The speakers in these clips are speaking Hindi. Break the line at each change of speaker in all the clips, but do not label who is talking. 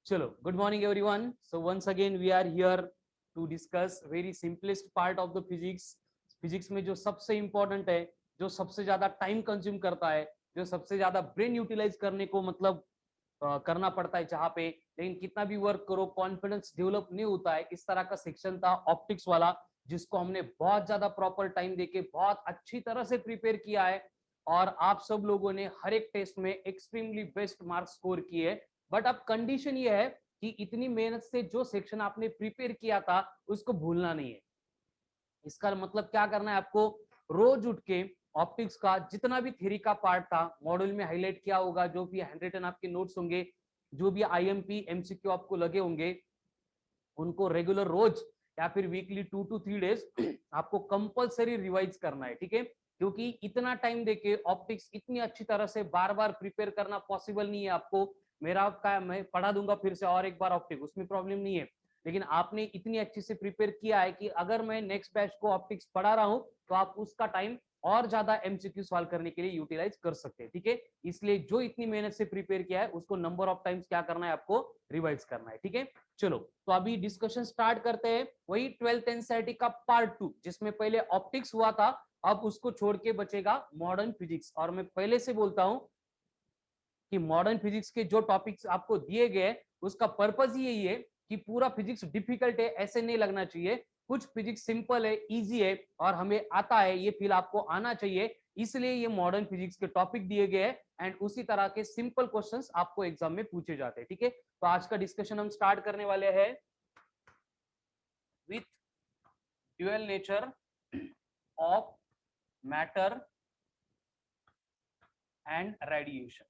चलो, good morning everyone. So once again we are here to discuss very simplest part of the physics. Physics में जो सबसे इंपॉर्टेंट है, जो सबसे ज्यादा टाइम कंज्यूम करता है, जो सबसे ज्यादा ब्रेन यूटिलाइज करने को मतलब करना पड़ता है जहाँ पे, लेकिन कितना भी वर्क करो कॉन्फिडेंस डेवलप नहीं होता है, इस तरह का सेक्शन था ऑप्टिक्स वाला, जिसको हमने बहुत ज्यादा प्रॉपर टाइम देके बहुत अच्छी तरह से प्रिपेयर किया है. और आप सब लोगों ने हर एक टेस्ट में एक्सट्रीमली बेस्ट मार्क्स स्कोर किए. बट अब कंडीशन ये है कि इतनी मेहनत से जो सेक्शन आपने प्रिपेयर किया था उसको भूलना नहीं है. इसका मतलब क्या करना है आपको, रोज उठ के ऑप्टिक्स का जितना भी थ्योरी का पार्ट था मॉड्यूल में हाईलाइट किया होगा, जो भी हैंडरिटन आपके नोट्स होंगे, जो भी आईएमपी एमसीक्यू आपको लगे होंगे, उनको रेगुलर रोज या फिर वीकली 2 to 3 डेज आपको कंपलसरी रिवाइज करना है. ठीक है, क्योंकि इतना टाइम देके ऑप्टिक्स इतनी अच्छी तरह से बार बार प्रिपेयर करना पॉसिबल नहीं है आपको. मेरा क्या, मैं पढ़ा दूंगा फिर से और एक बार ऑप्टिक्स, उसमें प्रॉब्लम नहीं है, लेकिन आपने इतनी अच्छी से प्रिपेयर किया है कि अगर मैं नेक्स्ट बैच को ऑप्टिक्स पढ़ा रहा हूं तो आप उसका टाइम और ज्यादा एमसीक्यू सॉल्व करने के लिए यूटिलाइज कर सकते हैं. ठीक है, इसलिए जो इतनी मेहनत से प्रिपेयर किया है उसको नंबर ऑफ टाइम्स क्या करना है, आपको रिवाइज करना है. ठीक है, चलो तो अभी डिस्कशन स्टार्ट करते हैं. वही 12th एनसीईआरटी का पार्ट 2, जिसमें पहले ऑप्टिक्स हुआ था, अब उसको छोड़ के बचेगा मॉडर्न फिजिक्स. और मैं पहले से बोलता हूं कि मॉडर्न फिजिक्स के जो टॉपिक्स आपको दिए गए उसका पर्पज ही यही है कि पूरा फिजिक्स डिफिकल्ट है ऐसे नहीं लगना चाहिए. कुछ फिजिक्स सिंपल है, इजी है और हमें आता है, ये फील आपको आना चाहिए. इसलिए ये मॉडर्न फिजिक्स के टॉपिक दिए गए हैं एंड उसी तरह के सिंपल क्वेश्चंस आपको एग्जाम में पूछे जाते हैं. ठीक है, तो आज का डिस्कशन हम स्टार्ट करने वाले हैं with dual nature of matter and radiation.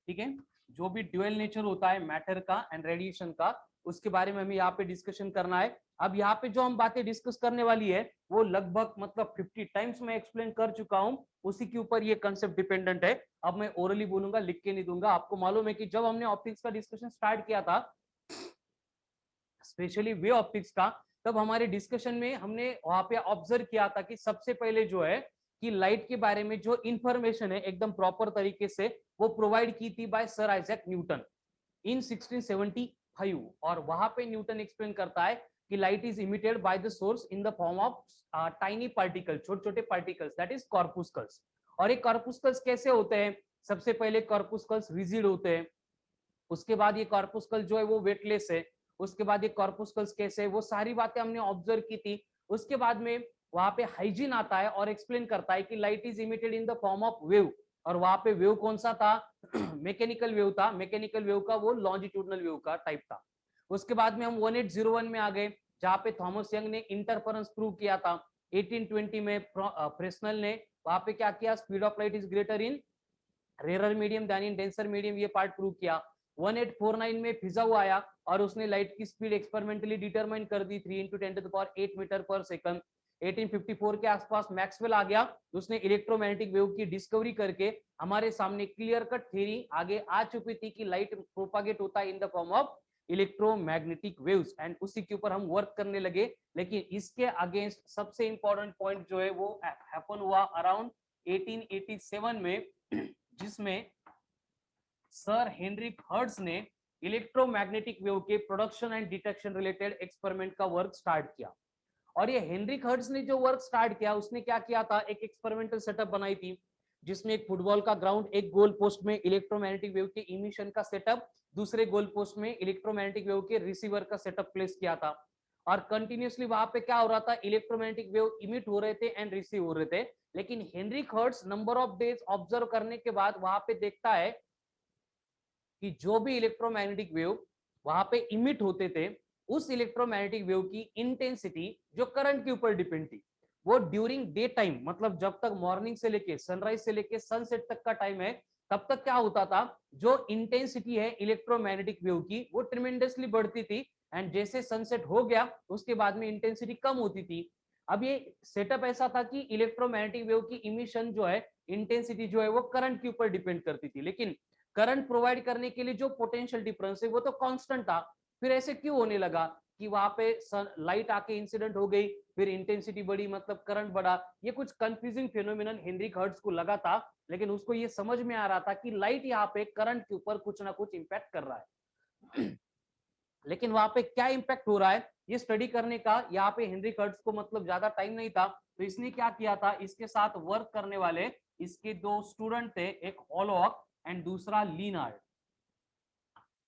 ठीक है, जो भी ड्यूअल नेचर होता है मैटर का एंड रेडिएशन का, उसके बारे में हमें यहाँ पे डिस्कशन करना है. अब यहाँ पे जो हम बातें डिस्कस करने वाली है वो लगभग मतलब 50 टाइम्स मैं एक्सप्लेन कर चुका हूँ, उसी के ऊपर ये कंसेप्ट डिपेंडेंट है. अब मैं ओरली बोलूंगा, लिख के नहीं दूंगा. आपको मालूम है कि जब हमने ऑप्टिक्स का डिस्कशन स्टार्ट किया था, स्पेशली वे ऑप्टिक्स का, तब हमारे डिस्कशन में हमने वहां पे ऑब्जर्व किया था कि सबसे पहले जो है कि लाइट के बारे में जो इंफॉर्मेशन है एकदम प्रॉपर तरीके से वो प्रोवाइड की थी बाय सर आइजैक न्यूटन इन 1675. और वहां पे न्यूटन एक्सप्लेन करता है कि light is emitted by the source in the form of tiny particle, छोटे छोटे पार्टिकल्स, दैट इज कॉर्पुस्कल्स. और ये कॉर्पुस्कल्स कैसे होते हैं, सबसे पहले कॉर्पुस्कल्स रिजिड होते हैं, उसके बाद ये कॉर्पुस्कल जो है वो वेटलेस है, उसके बाद ये कॉर्पुस्कल्स कैसे है, वो सारी बातें हमने ऑब्जर्व की थी. उसके बाद में वहां पे हाइजीन आता है और एक्सप्लेन करता है कि light is emitted in the form of wave. और वहां पे वेव कौन सा था, मैकेनिकल वेव था. मैकेनिकल वेव का वो लॉन्जिट्यूडनल वेव का टाइप था. उसके बाद में हम 1801 में आ गए, जहां पे थॉमस यंग ने इंटरफेरेंस प्रूव किया था. 1820 में फ्रेस्नेल ने वहां पे क्या किया, speed of light is greater in rare medium than in denser medium, ये पार्ट प्रूव किया. 1849 में फिजाओ आया और उसने लाइट की स्पीड एक्सपेरिमेंटली डिटरमाइन कर दी 3 × 10⁻⁸ मीटर पर सेकंड. 1854 के आसपास मैक्सवेल आ गया, उसने इलेक्ट्रोमैग्नेटिक वेव की डिस्कवरी करके हमारे सामने क्लियर कट थ्योरी आगे आ चुकी थी कि लाइट प्रोपागेट होता है इन the form of electromagnetic waves, and उसी के ऊपर हम वर्क करने लगे. लेकिन इसके अगेंस्ट सबसे इंपॉर्टेंट पॉइंट जो है वो हैपन हुआ अराउंड 1887 में, जिसमें सर हेनरिक हर्ट्ज ने इलेक्ट्रोमैग्नेटिक वेव के production and detection related experiment का वर्क स्टार्ट किया. और ये हेनरिक हर्ट्ज ने जो वर्क स्टार्ट किया, उसने क्या किया था, एक एक्सपेरिमेंटल सेटअप बनाई थी, जिसमें एक फुटबॉल का ग्राउंड, एक गोल पोस्ट में इलेक्ट्रोमैग्नेटिक वेव के इमिशन का सेटअप, दूसरे गोल पोस्ट में इलेक्ट्रोमैग्नेटिक वेव के रिसीवर का सेटअप प्लेस किया था. और कंटिन्यूअसली वहां पे क्या हो रहा था, इलेक्ट्रोमैग्नेटिक वेव इमिट हो रहे थे एंड रिसीव हो रहे थे. लेकिन Heinrich Hertz number of days observe करने के बाद वहां पे देखता है कि जो भी इलेक्ट्रोमैग्नेटिक वेव वहां पे इमिट होते थे, उस इलेक्ट्रोमैग्नेटिक वेव की इंटेंसिटी जो करंट के ऊपर डिपेंड थी, वो ड्यूरिंग डे टाइम, मतलब जब तक मॉर्निंग से लेके सनराइज से लेके सनसेट तक का टाइम है, तब तक क्या होता था, जो इंटेंसिटी है इलेक्ट्रोमैग्नेटिक वेव की वो ट्रिमेंडसली बढ़ती थी. एंड जैसे सनसेट हो गया उसके बाद में इंटेंसिटी कम होती थी. अब ये सेटअप ऐसा था कि इलेक्ट्रोमैग्नेटिक वेव की इमिशन जो है, इंटेंसिटी जो है वो करंट के ऊपर डिपेंड करती थी, लेकिन करंट प्रोवाइड करने के लिए जो पोटेंशियल डिफरेंस है वो तो कांस्टेंट था. फिर ऐसे क्यों होने लगा, कि वहां पे लाइट आके इंसिडेंट हो गई, फिर इंटेंसिटी बढ़ी मतलब करंट बढ़ा। ये कुछ कंफ्यूजिंग फिनोमिनन हेनरिक हर्ट्ज को लगा था, लेकिन उसको ये समझ में आ रहा था कि लाइट यहाँ पे करंट के ऊपर कुछ ना कुछ इंपैक्ट कर रहा है। लेकिन वहां पे क्या इंपैक्ट हो रहा है ये स्टडी करने का यहाँ पे हेनरिक हर्ट्ज को मतलब ज्यादा टाइम नहीं था, तो इसने क्या किया था, इसके साथ वर्क करने वाले इसके दो स्टूडेंट थे, एक हॉलॉक एंड दूसरा लीनार्ड।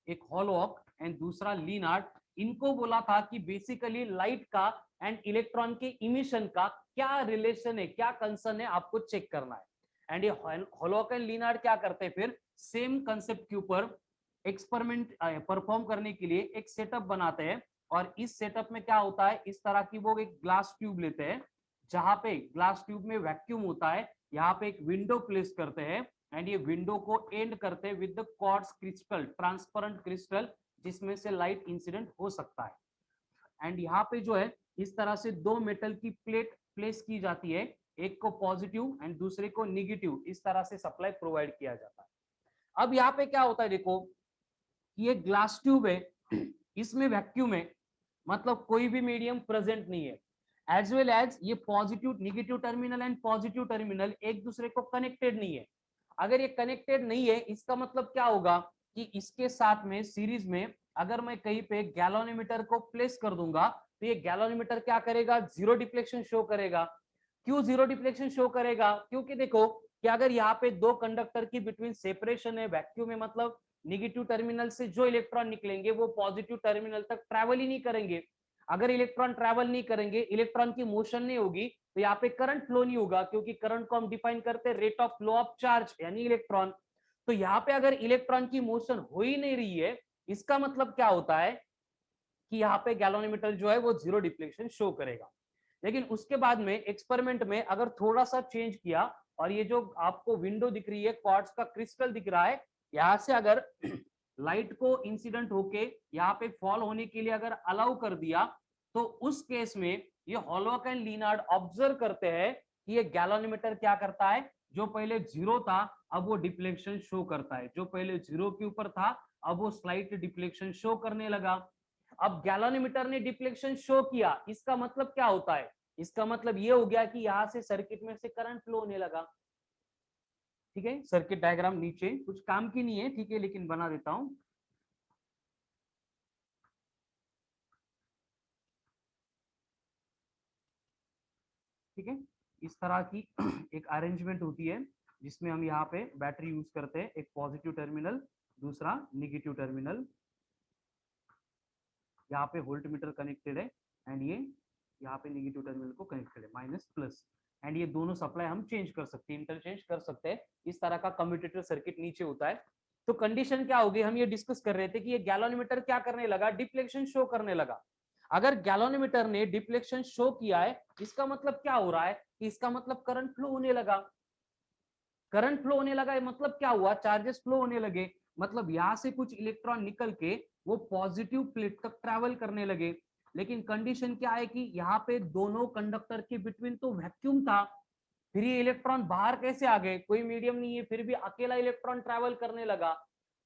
एक हॉलॉक एंड दूसरा लीनार्ड, इनको बोला था कि बेसिकली लाइट का एंड इलेक्ट्रॉन के इमिशन का क्या रिलेशन है, क्या कंसर्न है, आपको चेक करना है। एंड ये हॉलॉक एंड लीनार्ड क्या करते हैं, फिर सेम कंसेप्ट के ऊपर एक्सपेरिमेंट परफॉर्म करने के लिए एक सेटअप बनाते हैं। और इस सेटअप में क्या होता है, इस तरह की वो एक ग्लास ट्यूब लेते हैं, जहां पे ग्लास ट्यूब में वैक्यूम होता है, यहाँ पे एक विंडो प्लेस करते हैं एंड ये विंडो को एंड करते हैं with the quartz crystal, transparent crystal, जिसमें से लाइट इंसिडेंट हो सकता है। एंड यहाँ पे जो है इस तरह से दो मेटल की प्लेट प्लेस की जाती है, एक को पॉजिटिव एंड दूसरे को निगेटिव, इस तरह से सप्लाई प्रोवाइड किया जाता है। अब यहाँ पे क्या होता है, देखो ये ग्लास ट्यूब है, इसमें वैक्यूम है, मतलब कोई भी मीडियम प्रेजेंट नहीं है, एज वेल एज ये positive negative terminal and positive terminal एक दूसरे को कनेक्टेड नहीं है। अगर ये कनेक्टेड नहीं है इसका मतलब क्या होगा कि इसके साथ में सीरीज में अगर मैं कहीं पे गैलोनीमीटर को प्लेस कर दूंगा तो ये गैलोनीमीटर क्या करेगा, जीरो डिफ्लेक्शन शो करेगा। क्यों जीरो डिफ्लेक्शन शो करेगा, क्योंकि देखो कि अगर यहाँ पे दो कंडक्टर की बिटवीन सेपरेशन है, वैक्यूम है, मतलब निगेटिव टर्मिनल से जो इलेक्ट्रॉन निकलेंगे वो पॉजिटिव टर्मिनल तक ट्रैवल ही नहीं करेंगे। अगर इलेक्ट्रॉन ट्रैवल नहीं करेंगे, इलेक्ट्रॉन की मोशन नहीं होगी, तो यहाँ पे करंट फ्लो नहीं होगा, क्योंकि करंट को हम डिफाइन करते हैं rate of flow of charge यानी इलेक्ट्रॉन। तो यहाँ पे अगर इलेक्ट्रॉन की मोशन हो ही नहीं रही है, इसका मतलब क्या होता है कि यहाँ पे गैलोनीमीटर जो है वो जीरो डिफ्लेक्शन शो करेगा। लेकिन उसके बाद में एक्सपेरिमेंट में अगर थोड़ा सा चेंज किया और ये जो आपको विंडो दिख रही है, क्वार्ट्ज का क्रिस्टल दिख रहा है, यहाँ से अगर लाइट को इंसिडेंट होके यहाँ पे फॉल होने के लिए अगर अलाउ कर दिया, तो उस केस में ये हॉलॉक एंड लीनार्ड ऑब्जर्व करते हैं कि ये गैलोनीमीटर क्या करता है, जो पहले जीरो था अब वो डिफ्लेक्शन शो करता है, जो पहले जीरो के ऊपर था अब वो स्लाइट डिफ्लेक्शन शो करने लगा। अब गैलोनीमीटर ने डिफ्लेक्शन शो किया, इसका मतलब क्या होता है, इसका मतलब ये हो गया कि यहां से सर्किट में से करंट फ्लो होने लगा। ठीक है, सर्किट डायग्राम नीचे कुछ काम की नहीं है, ठीक है, लेकिन बना देता हूं। ठीक है, इस तरह की एक अरेंजमेंट होती है जिसमें हम यहाँ पे बैटरी यूज करते हैं, एक पॉजिटिव टर्मिनल दूसरा निगेटिव टर्मिनल, यहाँ पे वोल्ट मीटर कनेक्टेड है एंड ये यहाँ पे निगेटिव टर्मिनल को कनेक्टेड है माइनस प्लस, एंड ये दोनों सप्लाई हम चेंज कर सकते हैं, इंटरचेंज कर सकते हैं। इस तरह का कम्यूटेटर सर्किट नीचे होता है। तो कंडीशन क्या होगी, हम ये डिस्कस कर रहे थे कि ये गैलोनीमीटर क्या करने लगा, डिफ्लेक्शन शो करने लगा। अगर गैलोनीमीटर ने डिफ्लेक्शन शो किया है, इसका मतलब क्या हो रहा है कि इसका मतलब करंट फ्लो होने लगा। करंट फ्लो होने लगा मतलब क्या हुआ, चार्जेस फ्लो होने लगे, मतलब यहां से कुछ इलेक्ट्रॉन निकल के वो पॉजिटिव प्लेट तक ट्रैवल करने लगे। लेकिन कंडीशन क्या है कि यहाँ पे दोनों कंडक्टर के बिटवीन तो वैक्यूम था, फिर ये इलेक्ट्रॉन बाहर कैसे आ गए, कोई मीडियम नहीं है, फिर भी अकेला इलेक्ट्रॉन ट्रैवल करने लगा।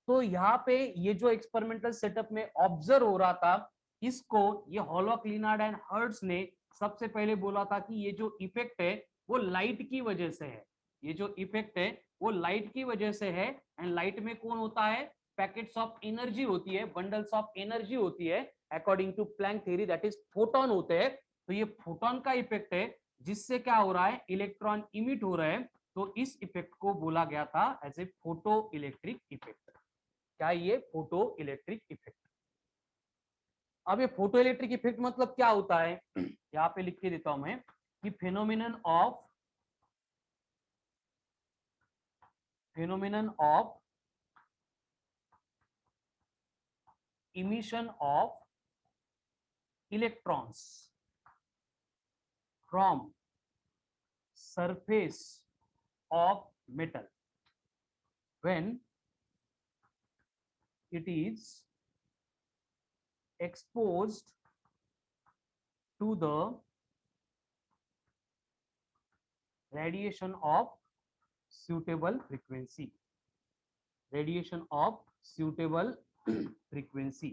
तो यहाँ पे ये जो एक्सपेरिमेंटल सेटअप में ऑब्जर्व हो रहा था, इसको ये हॉलॉक लीनार्ड एंड हर्ट्ज ने सबसे पहले बोला था कि ये जो इफेक्ट है वो लाइट की वजह से है, ये जो इफेक्ट है वो लाइट की वजह से है। एंड लाइट में कौन होता है, पैकेट्स ऑफ एनर्जी होती है, बंडल्स ऑफ एनर्जी होती है, according to Planck theory that is photon होते हैं। तो ये फोटोन का इफेक्ट है जिससे क्या हो रहा है, इलेक्ट्रॉन इमिट हो रहे हैं। तो इस इफेक्ट को बोला गया था as a photo electric effect. क्या ये फोटो इलेक्ट्रिक इफेक्ट। अब ये फोटो इलेक्ट्रिक इफेक्ट मतलब क्या होता है, यहाँ पे लिख के देता हूं मैं कि phenomenon of emission of electrons from surface of metal when it is exposed to the radiation of suitable frequency, radiation of suitable frequency।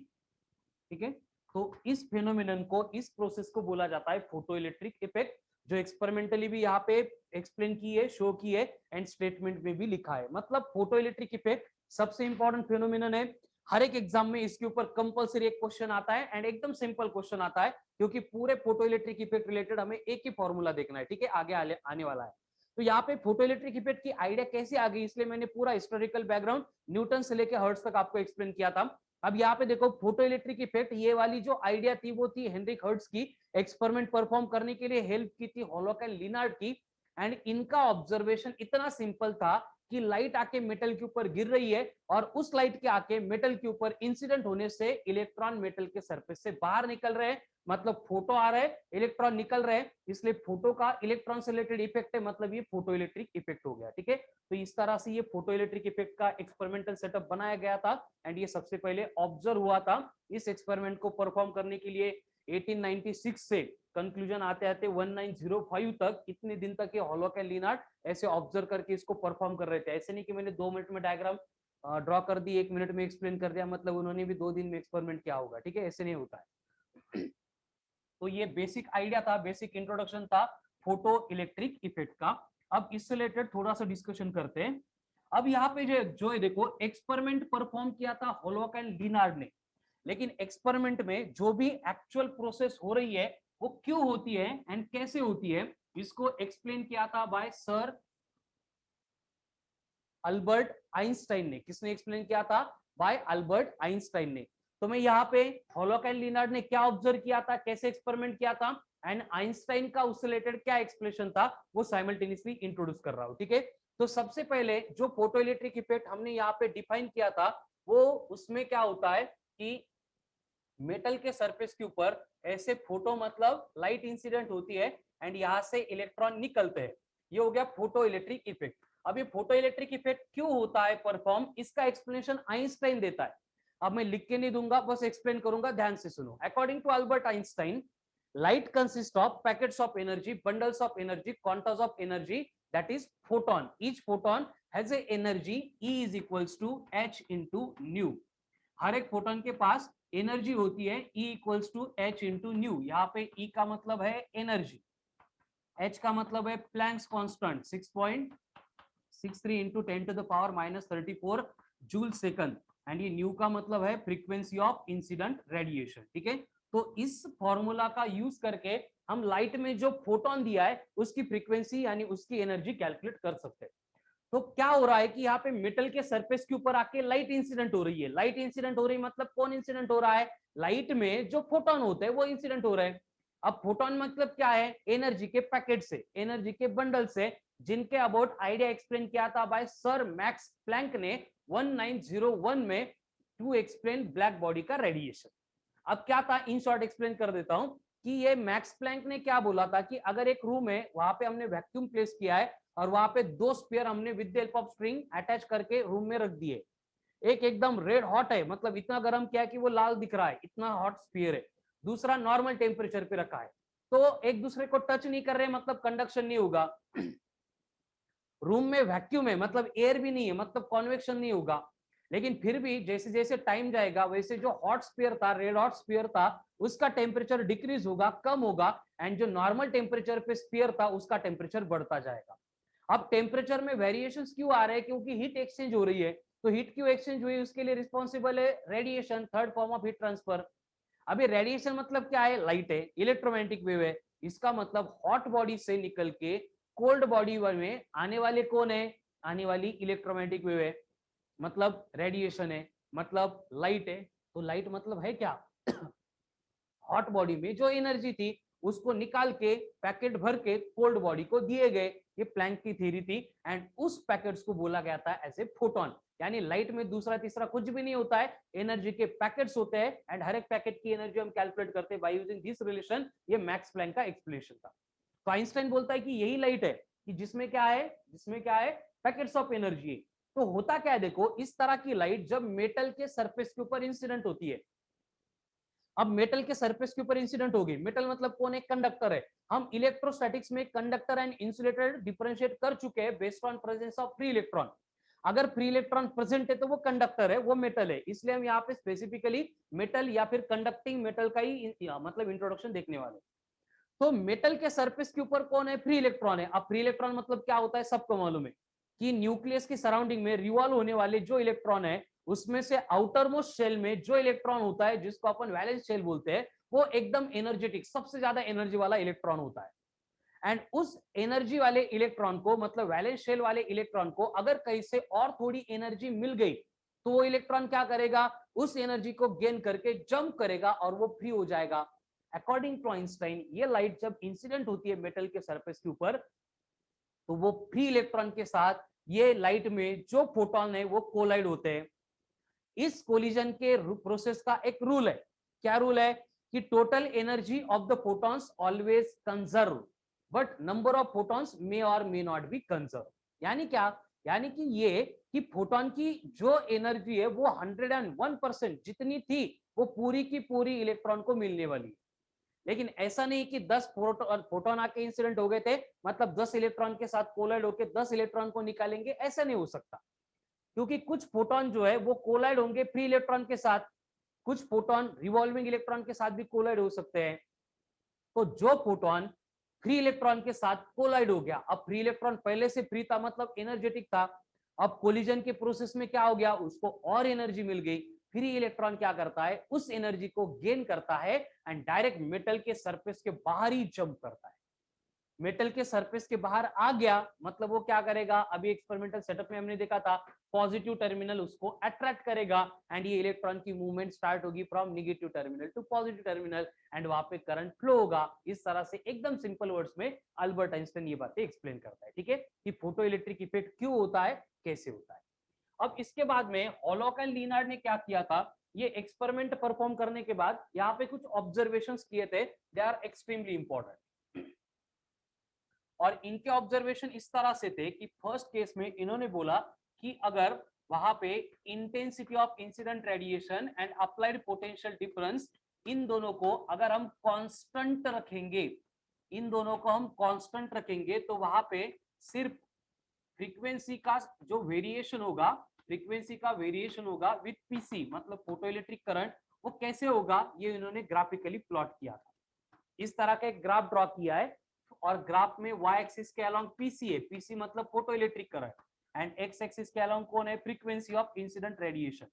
ठीक है, तो इस फेनोमेनन को, इस प्रोसेस को बोला जाता है फोटो इलेक्ट्रिक इफेक्ट, जो एक्सपेरिमेंटली भी यहाँ पे एक्सप्लेन की है, शो की है एंड स्टेटमेंट में भी लिखा है। मतलब फोटो इलेक्ट्रिक इफेक्ट सबसे इंपॉर्टेंट फेनोमेनन है। हर एक एग्जाम में इसके ऊपर कंपलसरी एक क्वेश्चन आता है एंड एकदम सिंपल क्वेश्चन आता है, क्योंकि पूरे फोटो इलेक्ट्रिक इफेक्ट रिलेटेड हमें एक ही फॉर्मूला देखना है, ठीक है, आगे आने वाला है। तो यहाँ पे फोटो इलेक्ट्रिक इफेक्ट की आइडिया कैसे आ गई, इसलिए मैंने पूरा हिस्टोरिकल बैकग्राउंड न्यूटन से लेकर हर्ट्ज तक आपको एक्सप्लेन किया था। अब यहाँ पे देखो फोटो इलेक्ट्रिक इफेक्ट, ये वाली जो आइडिया थी वो थी हेनरिक हर्ट्ज की, एक्सपेरिमेंट परफॉर्म करने के लिए हेल्प की थी हॉलोक एंड लिनार्ड की। एंड इनका ऑब्जर्वेशन इतना सिंपल था कि लाइट आके मेटल के ऊपर गिर रही है और उस लाइट के आके मेटल के ऊपर इंसिडेंट होने से इलेक्ट्रॉन मेटल के सरफेस से बाहर निकल रहे हैं, मतलब फोटो आ रहा है, इलेक्ट्रॉन निकल रहे हैं, इसलिए फोटो का इलेक्ट्रॉन से रिलेटेड इफेक्ट है, मतलब ये फोटो इलेक्ट्रिक इफेक्ट हो गया, ठीक है। तो इस तरह से ये फोटो इलेक्ट्रिक इफेक्ट का एक्सपेरिमेंटल सेटअप बनाया गया था एंड ये सबसे पहले ऑब्जर्व हुआ था। इस एक्सपेरिमेंट को परफॉर्म करने के लिए 1896 से कंक्लूजन आते आते 1905 तक, इतने दिन तक ये हॉलोक एंड लिनार्ड ऐसे ऑब्जर्व करके इसको परफॉर्म कर रहे थे। ऐसे नहीं कि मैंने 2 मिनट में डायग्राम ड्रॉ कर दी, 1 मिनट में एक्सप्लेन कर दिया, मतलब उन्होंने भी 2 दिन में एक्सपेरिमेंट किया होगा, ठीक है, ऐसे नहीं होता है। तो ये बेसिक आइडिया था, बेसिक इंट्रोडक्शन था फोटो इलेक्ट्रिक इफेक्ट का। अब इससे रिलेटेड थोड़ा सा डिस्कशन करते हैं। अब यहाँ पे जो है देखो, एक्सपेरिमेंट परफॉर्म किया था हॉलोक एंड लिनार्ड ने, लेकिन एक्सपेरिमेंट में जो भी एक्चुअल प्रोसेस हो रही है वो क्यों होती है एंड कैसे होती है, इसको एक्सप्लेन किया था बाय सर अल्बर्ट आइंस्टाइन ने। किसने एक्सप्लेन किया था? बाय अल्बर्ट आइंस्टाइन ने। तो मैं यहाँ पे हॉलोक एंड लिनार्ड ने क्या ऑब्जर्व किया था, कैसे एक्सपेरिमेंट किया था एंड आइंस्टाइन का उससे रिलेटेड क्या एक्सप्लेनेशन था, वो साइमल्टेनियसली इंट्रोड्यूस कर रहा हूं, ठीक है। तो सबसे पहले जो फोटो इलेक्ट्रिक इफेक्ट हमने यहाँ पे डिफाइन किया था, वो उसमें क्या होता है कि मेटल के सरफेस के ऊपर ऐसे फोटो मतलब लाइट इंसिडेंट होती है एंड यहाँ से इलेक्ट्रॉन निकलते हैं, ये हो गया फोटो इलेक्ट्रिक इफेक्ट। अब ये फोटो इलेक्ट्रिक इफेक्ट क्यों होता है परफॉर्म, इसका एक्सप्लेनेशन आइंस्टाइन देता है। अब मैं लिख के नहीं दूंगा, बस एक्सप्लेन करूंगा, ध्यान से सुनो। According to Albert Einstein, light consists of packets of energy, bundles of energy, quantas of energy, that is photon. Each photon has a energy E is equals to h into nu. हर एक फोटोन के पास एनर्जी होती है E equals to h into nu. यहाँ पे E का मतलब है एनर्जी, H का मतलब है Planck's constant 6.63 into 10 to the power -34 joule second, and ये न्यू का मतलब है फ्रीक्वेंसी ऑफ इंसिडेंट रेडिएशन, ठीक है। तो इस फॉर्मूला का यूज करके हम लाइट में जो फोटोन दिया है उसकी फ्रीक्वेंसी यानी उसकी एनर्जी कैलकुलेट कर सकते हैं। तो क्या हो रहा है कि यहाँ पे मेटल के सरफेस के ऊपर आके लाइट इंसिडेंट हो रही है। लाइट इंसिडेंट हो रही है मतलब कौन इंसिडेंट हो रहा है? लाइट में जो फोटोन होते हैं वो इंसिडेंट हो रहे हैं। अब फोटोन मतलब क्या है? एनर्जी के पैकेट से, एनर्जी के बंडल से, जिनके अबाउट आइडिया एक्सप्लेन किया था बाय सर मैक्स प्लैंक ने 1901 में टू एक्सप्लेन ब्लैक बॉडी का रेडिएशन। अब क्या था, इन शॉर्ट एक्सप्लेन कर देता हूं कि ये मैक्स प्लैंक ने क्या बोला था कि अगर एक रूम है, वहां पे हमने वैक्यूम प्लेस किया है और वहां पे 2 स्फीयर हमने with the help of string attach करके रूम में रख दिए। एक एकदम रेड हॉट है, मतलब इतना गर्म किया कि वो लाल दिख रहा है, इतना हॉट स्फीयर है। दूसरा नॉर्मल टेम्परेचर पे रखा है, तो एक दूसरे को टच नहीं कर रहे, मतलब कंडक्शन नहीं होगा। रूम में वैक्यूम है, मतलब एयर भी नहीं है, मतलब कॉन्वेक्शन नहीं होगा। लेकिन फिर भी जैसे जैसे टाइम जाएगा वैसे जो हॉट स्फीयर था, रेड हॉट स्फीयर था, उसका टेम्परेचर डिक्रीज होगा, कम होगा, एंड जो नॉर्मल टेम्परेचर पे स्फीयर था उसका टेम्परेचर बढ़ता जाएगा। अब टेम्परेचर में वेरिएशंस क्यों आ रहे हैं? क्योंकि हीट एक्सचेंज हो रही है। तो हीट क्यों एक्सचेंज हुई? उसके लिए रिस्पॉन्सिबल है radiation, third form of heat transfer. अभी रेडिएशन मतलब क्या है? लाइट है, इलेक्ट्रोमैग्नेटिक वेव है। इसका मतलब हॉट बॉडी से निकल के कोल्ड बॉडी में आने वाले कौन है? आने वाली इलेक्ट्रोमैग्नेटिक वेव है, मतलब रेडिएशन है, मतलब लाइट है। तो लाइट मतलब है क्या? हॉट बॉडी में जो एनर्जी थी उसको निकाल के पैकेट भर के कोल्ड बॉडी को दिए गए। ये प्लैंक की थ्योरी थी एंड उस पैकेट्स को बोला गया था एज ए फोटोन। यानी लाइट में दूसरा तीसरा कुछ भी नहीं होता है, एनर्जी के पैकेट्स होते हैं एंड हर एक पैकेट की एनर्जी हम कैलकुलेट करते हैं बाय यूजिंग दिस रिलेशन। ये मैक्स प्लैंक का एक्सप्लेनेशन था। तो आइंस्टाइन बोलता है कि यही लाइट है कि जिसमें क्या है, जिसमें क्या है, पैकेट्स ऑफ एनर्जी। तो होता क्या है देखो, इस तरह की लाइट जब मेटल के सरफेस के ऊपर इंसिडेंट होती है, अब मेटल के सरफेस के ऊपर इंसिडेंट होगी, मेटल मतलब कौन है? कंडक्टर है। हम इलेक्ट्रोस्टैटिक्स में कंडक्टर एंड इंसुलेटर डिफरेंशिएट कर चुके हैं based on presence of free electron. अगर फ्री इलेक्ट्रॉन प्रेजेंट है तो वो कंडक्टर है, वो मेटल है, इसलिए हम यहाँ पे स्पेसिफिकली मेटल या फिर कंडक्टिंग मेटल का ही मतलब इंट्रोडक्शन देखने वाले। तो मेटल के सरफेस के ऊपर कौन है? फ्री इलेक्ट्रॉन है। अब फ्री इलेक्ट्रॉन मतलब क्या होता है सबको मालूम है कि न्यूक्लियस की सराउंडिंग में रिवॉल्व होने वाले जो इलेक्ट्रॉन है उसमें से आउटर मोस्ट शेल में जो इलेक्ट्रॉन होता है जिसको अपन वैलेंस शेल बोलते हैं, वो एकदम एनर्जेटिक, सबसे ज्यादा एनर्जी वाला इलेक्ट्रॉन होता है। एंड उस एनर्जी वाले इलेक्ट्रॉन को, मतलब वैलेंस शेल वाले इलेक्ट्रॉन को अगर कहीं से और थोड़ी एनर्जी मिल गई तो वो इलेक्ट्रॉन क्या करेगा? उस एनर्जी को गेन करके जंप करेगा और वो फ्री हो जाएगा। अकॉर्डिंग टू आइंस्टाइन, ये लाइट जब इंसिडेंट होती है मेटल के सरफेस के ऊपर तो वो फ्री इलेक्ट्रॉन के साथ ये लाइट में जो फोटोन है वो कोलाइड होते हैं। इस कोलिजन के प्रोसेस का एक रूल है। क्या रूल है? कि total energy of the photons always conserve but number of photons may और मे नॉट बी कंजर्व। यानी क्या? यानी कि ये कि फोटोन की जो एनर्जी है वो 101% जितनी थी वो पूरी की पूरी इलेक्ट्रॉन को मिलने वाली। लेकिन ऐसा नहीं कि 10 फोटोन आके इंसिडेंट हो गए थे, मतलब 10 इलेक्ट्रॉन के साथ कोलाइड होकर 10 इलेक्ट्रॉन को निकालेंगे, ऐसा नहीं हो सकता। क्योंकि कुछ फोटोन जो है वो कोलाइड होंगे फ्री इलेक्ट्रॉन के साथ, कुछ फोटोन रिवॉल्विंग इलेक्ट्रॉन के साथ भी कोलाइड हो सकते हैं। तो जो फोटोन फ्री इलेक्ट्रॉन के साथ कोलाइड हो गया, अब फ्री इलेक्ट्रॉन पहले से फ्री था मतलब एनर्जेटिक था, अब कोलिजन के प्रोसेस में क्या हो गया? उसको और एनर्जी मिल गई। फ्री इलेक्ट्रॉन क्या करता है? उस एनर्जी को गेन करता है एंड डायरेक्ट मेटल के सरफेस के बाहर ही जंप करता है। मेटल के सरफेस के बाहर आ गया मतलब वो क्या करेगा? अभी एक्सपेरिमेंटल सेटअप में हमने देखा था, पॉजिटिव टर्मिनल उसको अट्रैक्ट करेगा एंड ये इलेक्ट्रॉन की मूवमेंट स्टार्ट होगी from negative terminal to positive terminal and वहां पे करंट फ्लो होगा। इस तरह से एकदम सिंपल वर्ड्स में अल्बर्ट आइंस्टाइन ये बातें एक्सप्लेन करता है। ठीक है, कि फोटो इलेक्ट्रिक इफेक्ट क्यों होता है, कैसे होता है। अब इसके बाद में हॉलॉक एंड लीनार्ड ने क्या किया था? ये एक्सपेरिमेंट परफॉर्म करने के बाद यहाँ पे कुछ ऑब्जर्वेशंस किए थे, दे आर एक्सट्रीमली इंपॉर्टेंट। और इनके ऑब्जर्वेशन इस तरह से थे कि फर्स्ट केस में इन्होंने बोला कि अगर वहां पे intensity of incident radiation and applied potential difference, इन दोनों को अगर हम कांस्टेंट रखेंगे, इन दोनों को हम कांस्टेंट रखेंगे तो वहां पे सिर्फ फ्रीक्वेंसी का जो वेरिएशन होगा, फ्रीक्वेंसी का वेरिएशन होगा विद पीसी, मतलब फोटो इलेक्ट्रिक करंट, वो कैसे होगा ये इन्होंने ग्राफिकली प्लॉट किया था। इस तरह का एक ग्राफ ड्रॉ किया है और ग्राफ में y एक्सिस के अलोंग पीसी है, पीसी मतलब photo electric current, and x axis के अलोंग कौन है? Frequency of incident radiation.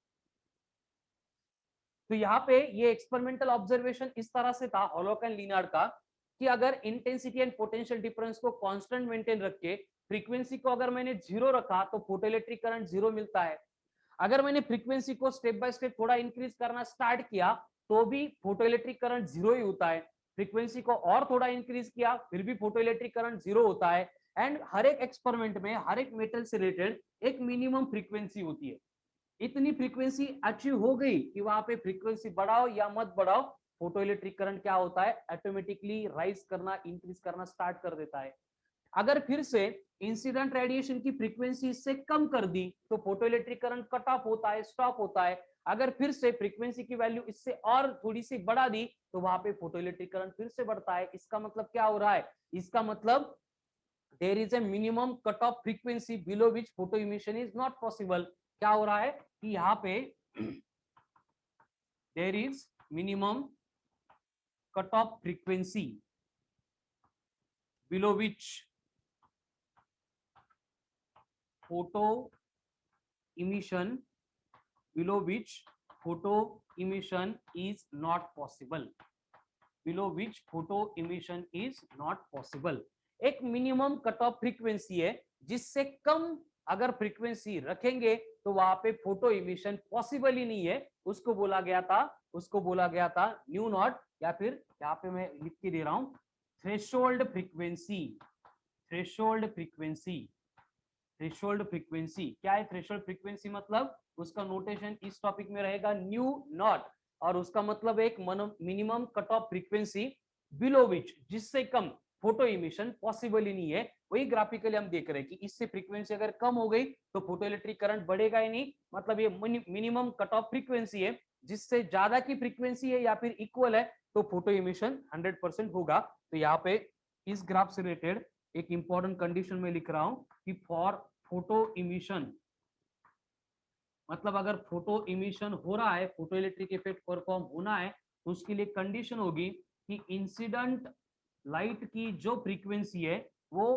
तो यहाँ पे ये एक्सपेरिमेंटल ऑब्जर्वेशन इस तरह से था हॉलॉक एंड लीनार्ड का कि अगर इंटेंसिटी एंड पोटेंशियल डिफरेंस को कांस्टेंट मेंटेन रख के फ्रीक्वेंसी को अगर मैंने जीरो रखा तो फोटो इलेक्ट्रिक करंट जीरो मिलता है। अगर मैंने फ्रीक्वेंसी को स्टेप बाय स्टेप थोड़ा इंक्रीज करना स्टार्ट किया तो भी फोटो इलेक्ट्रिक करंट जीरो ही होता है। फ्रीक्वेंसी को और थोड़ा इंक्रीज किया फिर भी फोटो इलेक्ट्रिक करंट जीरो होता है। एंड हर एक एक्सपेरिमेंट में हर एक मेटल से रिलेटेड एक मिनिमम फ्रीक्वेंसी होती है। इतनी फ्रीक्वेंसी अचीव हो गई कि वहां पे फ्रीक्वेंसी बढ़ाओ या मत बढ़ाओ, फोटो इलेक्ट्रिक करंट क्या होता है? ऑटोमेटिकली राइज करना, इंक्रीज करना स्टार्ट कर देता है। अगर फिर से इंसिडेंट रेडिएशन की फ्रीक्वेंसी इससे कम कर दी तो photo electric current cut off होता है, स्टॉप होता है। अगर फिर से फ्रीक्वेंसी की वैल्यू इससे और थोड़ी सी बढ़ा दी तो वहां पे फोटो इलेक्ट्रिक करंट फिर से बढ़ता है। इसका मतलब क्या हो रहा है? इसका मतलब there is a minimum cut off frequency below which photo emission is not possible. क्या हो रहा है कि यहाँ पे there is minimum cut off frequency below which photo emission below which photo emission is not possible, below which photo emission is not possible। एक मिनिमम कट ऑफ फ्रीक्वेंसी है जिससे कम अगर फ्रीक्वेंसी रखेंगे तो वहां पे फोटो इमिशन पॉसिबल ही नहीं है। उसको बोला गया था न्यू नॉट, या फिर यहाँ पे मैं लिख के दे रहा हूं threshold frequency. Threshold frequency, threshold frequency क्या है? थ्रेशोल्ड फ्रीक्वेंसी मतलब उसका नोटेशन इस टॉपिक में रहेगा न्यू नॉट, और उसका मतलब एक minimum cut off frequency below विच, जिससे कम फोटो इमिशन पॉसिबल ही नहीं है। वही ग्राफिकली हम देख रहे हैं कि इससे फ्रीक्वेंसी अगर कम हो गई तो फोटो इलेक्ट्रिक करंट बढ़ेगा ही नहीं, मतलब ये मिनिमम कट ऑफ फ्रीक्वेंसी है। जिससे ज्यादा की फ्रीक्वेंसी है या फिर इक्वल है तो फोटो इमिशन 100% होगा। तो यहाँ पे इस ग्राफ से रिलेटेड एक इंपॉर्टेंट कंडीशन में लिख रहा हूं कि फॉर फोटो इमिशन, मतलब अगर फोटो इमिशन हो रहा है, फोटो इलेक्ट्रिक इफेक्ट परफॉर्म होना है, तो उसके लिए कंडीशन होगी कि इंसिडेंट लाइट की जो फ्रीक्वेंसी है वो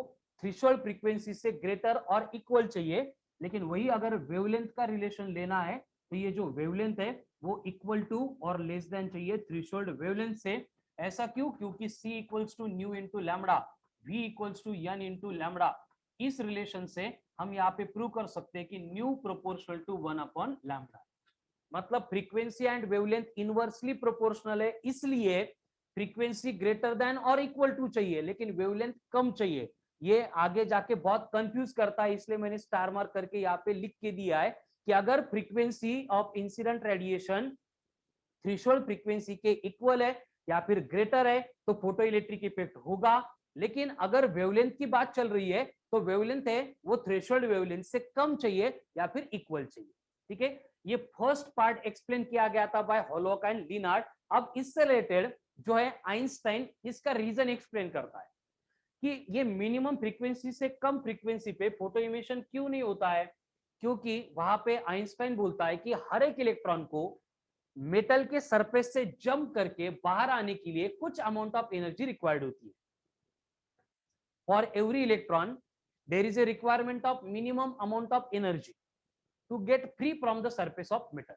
थ्रेशोल्ड फ्रीक्वेंसी से ग्रेटर और इक्वल चाहिए। लेकिन वही अगर वेवलेंथ का रिलेशन लेना है तो ये जो वेवलेंथ है वो इक्वल टू और लेस देन चाहिए थ्रेशोल्ड वेवलेंथ से। ऐसा क्यों? क्योंकि C equals to nu into lambda, V equals to n into lambda. इस रिलेशन से हम यहाँ पे प्रूव कर सकते हैं कि nu proportional to 1 upon lambda. मतलब frequency and wavelength inversely proportional है, इसलिए फ्रीक्वेंसी ग्रेटर देन और इक्वल टू चाहिए लेकिन वेवलेंथ कम चाहिए। ये आगे जाके बहुत कंफ्यूज करता है, इसलिए मैंने स्टार मार्क करके यहाँ पे लिख के दिया है कि अगर frequency of incident radiation threshold frequency के इक्वल है या फिर ग्रेटर है तो फोटो इलेक्ट्रिक इफेक्ट होगा। लेकिन अगर वेवलेंथ की बात चल रही है तो वेवलेंथ है वो थ्रेशोल्ड वेवलेंथ से कम चाहिए या फिर इक्वल चाहिए। ठीक है, ये फर्स्ट पार्ट एक्सप्लेन किया गया था बाय हॉलॉक एंड लिनार्ड। अब इससे रिलेटेड जो है आइंस्टाइन इसका रीजन एक्सप्लेन करता है कि ये मिनिमम फ्रीक्वेंसी से कम फ्रीक्वेंसी पे फोटो इमिशन क्यों नहीं होता है। क्योंकि वहां पे आइंस्टाइन बोलता है कि हर एक इलेक्ट्रॉन को मेटल के सरफेस से जंप करके बाहर आने के लिए कुछ अमाउंट ऑफ एनर्जी रिक्वायर्ड होती है। For every electron there is a requirement of minimum amount of energy to get free from the surface of metal.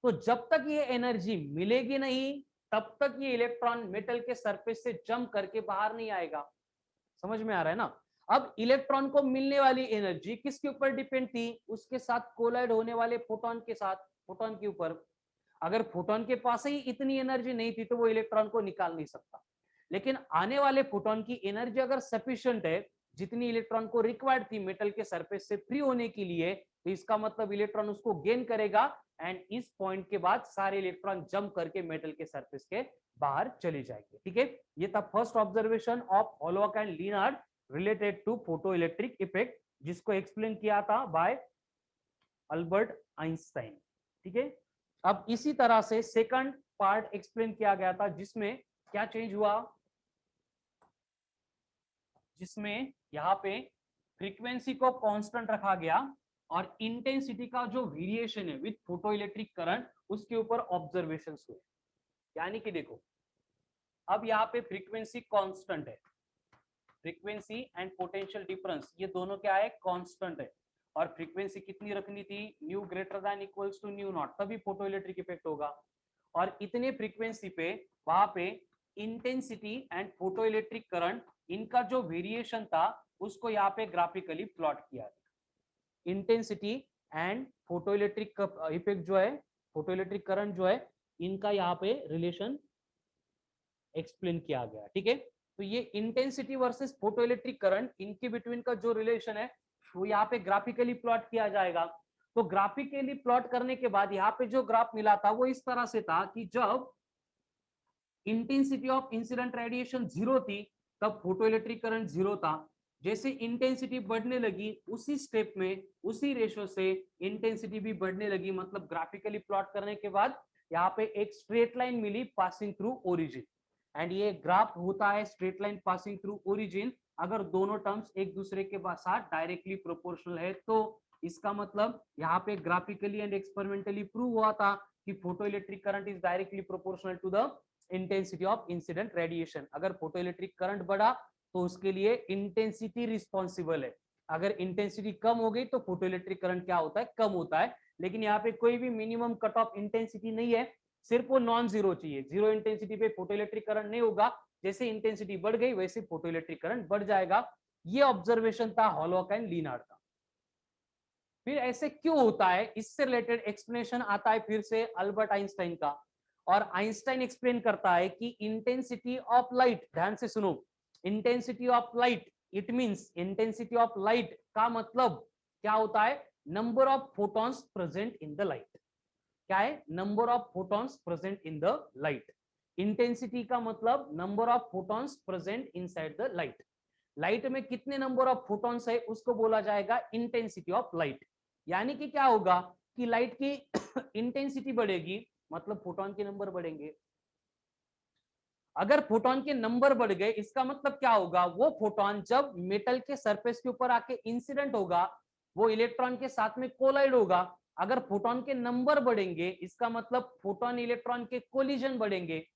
तो जब तक ये एनर्जी मिलेगी नहीं तब तक ये इलेक्ट्रॉन मेटल के सरफेस से जंप करके बाहर नहीं आएगा। समझ में आ रहा है ना? अब इलेक्ट्रॉन को मिलने वाली एनर्जी किसके ऊपर डिपेंड थी? उसके साथ कोलाइड होने वाले फोटोन के साथ, फोटोन के ऊपर। अगर फोटोन के पास ही इतनी एनर्जी नहीं थी तो वो इलेक्ट्रॉन को निकाल नहीं सकता। लेकिन आने वाले फोटोन की एनर्जी अगर सफिशिएंट है, जितनी इलेक्ट्रॉन को रिक्वायर्ड थी मेटल के सरफेस से फ्री होने के लिए, तो इसका मतलब इलेक्ट्रॉन उसको गेन करेगा एंड इस पॉइंट के बाद सारे इलेक्ट्रॉन जंप करके मेटल के सरफेस के बाहर चले जाएंगे। ठीक है, ये था first observation of Hallwachs and Lenard related to photo electric effect, जिसको एक्सप्लेन किया था बाय अल्बर्ट आइंस्टाइन। ठीक है, अब इसी तरह से सेकंड पार्ट एक्सप्लेन किया गया था जिसमें क्या चेंज हुआ, जिसमें यहाँ पे फ्रीक्वेंसी को कांस्टेंट रखा गया और इंटेंसिटी का जो वेरिएशन है विद फोटो इलेक्ट्रिक करंट उसके ऊपर ऑब्जर्वेशंस हुए। यानी कि देखो अब यहाँ पे फ्रीक्वेंसी कांस्टेंट है, फ्रीक्वेंसी एंड पोटेंशियल डिफरेंस ये दोनों क्या है? कांस्टेंट है। और फ्रीक्वेंसी कितनी रखनी थी? Nu greater than equals to nu naught, तभी फोटो इलेक्ट्रिक इफेक्ट होगा। और इतने फ्रीक्वेंसी पे वहां पे intensity and photo electric current इनका जो वेरिएशन था उसको यहाँ पे ग्राफिकली प्लॉट किया। Intensity and photo electric effect जो है, फोटो इलेक्ट्रिक करंट जो है, इनका यहाँ पे रिलेशन एक्सप्लेन किया गया। ठीक है, तो ये intensity versus photo electric current इनके बिटवीन का जो रिलेशन है वो यहाँ पे ग्राफिकली प्लॉट किया जाएगा। तो ग्राफिकली प्लॉट करने के बाद यहाँ पे जो ग्राफ मिला था वो इस तरह से था कि जब इंटेंसिटी ऑफ इंसिडेंट रेडिएशन 0 थी तब फोटो इलेक्ट्रिक करंट 0 था। जैसे इंटेंसिटी बढ़ने लगी उसी स्टेप में उसी रेशो से इंटेंसिटी भी बढ़ने लगी। मतलब ग्राफिकली प्लॉट करने के बाद यहाँ पे एक स्ट्रेट लाइन मिली पासिंग थ्रू ओरिजिन, एंड ये ग्राफ होता है straight line passing through origin अगर दोनों टर्म्स एक दूसरे के साथ डायरेक्टली प्रोपोर्शनल है। तो इसका मतलब यहाँ पे ग्राफिकली एंड एक्सपेरिमेंटली प्रूव हुआ था कि photo electric current is directly proportional to the intensity of incident radiation. अगर फोटो इलेक्ट्रिक करंट बढ़ा तो उसके लिए इंटेंसिटी रिस्पॉन्सिबल है, अगर इंटेंसिटी कम हो गई तो फोटो इलेक्ट्रिक करंट क्या होता है? कम होता है। लेकिन यहाँ पे कोई भी मिनिमम कट ऑफ इंटेंसिटी नहीं है, सिर्फ वो नॉन जीरो चाहिए। जीरो इंटेंसिटी पे फोटो इलेक्ट्रिक करंट नहीं होगा, जैसे इंटेंसिटी बढ़ गई वैसे फोटो इलेक्ट्रिक करंट बढ़ जाएगा। ये ऑब्जर्वेशन था हॉलॉक एंड लिनार्ड का। फिर ऐसे क्यों होता है इससे रिलेटेड एक्सप्लेनेशन आता है फिर से अल्बर्ट आइंस्टाइन का, और आइंस्टाइन एक्सप्लेन करता है कि इंटेंसिटी ऑफ लाइट, ध्यान से सुनो, intensity of light it means intensity of light का मतलब क्या होता है? Number of photons present in the light. क्या है? Number of photons present in the light. Intensity का मतलब number of photons present inside the light. Light में कितने नंबर ऑफ फोटॉन्स है उसको बोला जाएगा इंटेंसिटी ऑफ लाइट। यानी कि क्या होगा कि लाइट की इंटेंसिटी बढ़ेगी मतलब फोटॉन के नंबर बढ़ेंगे। अगर फोटॉन के नंबर बढ़ गए इसका मतलब क्या होगा? वो फोटॉन जब मेटल के सरफेस के ऊपर आके इंसिडेंट होगा वो इलेक्ट्रॉन के साथ में कोलाइड होगा अगर फोटोन के नंबर बढ़ेंगे इसका मतलब फोटोन इलेक्ट्रॉन के कोलिजन बढ़ेंगे,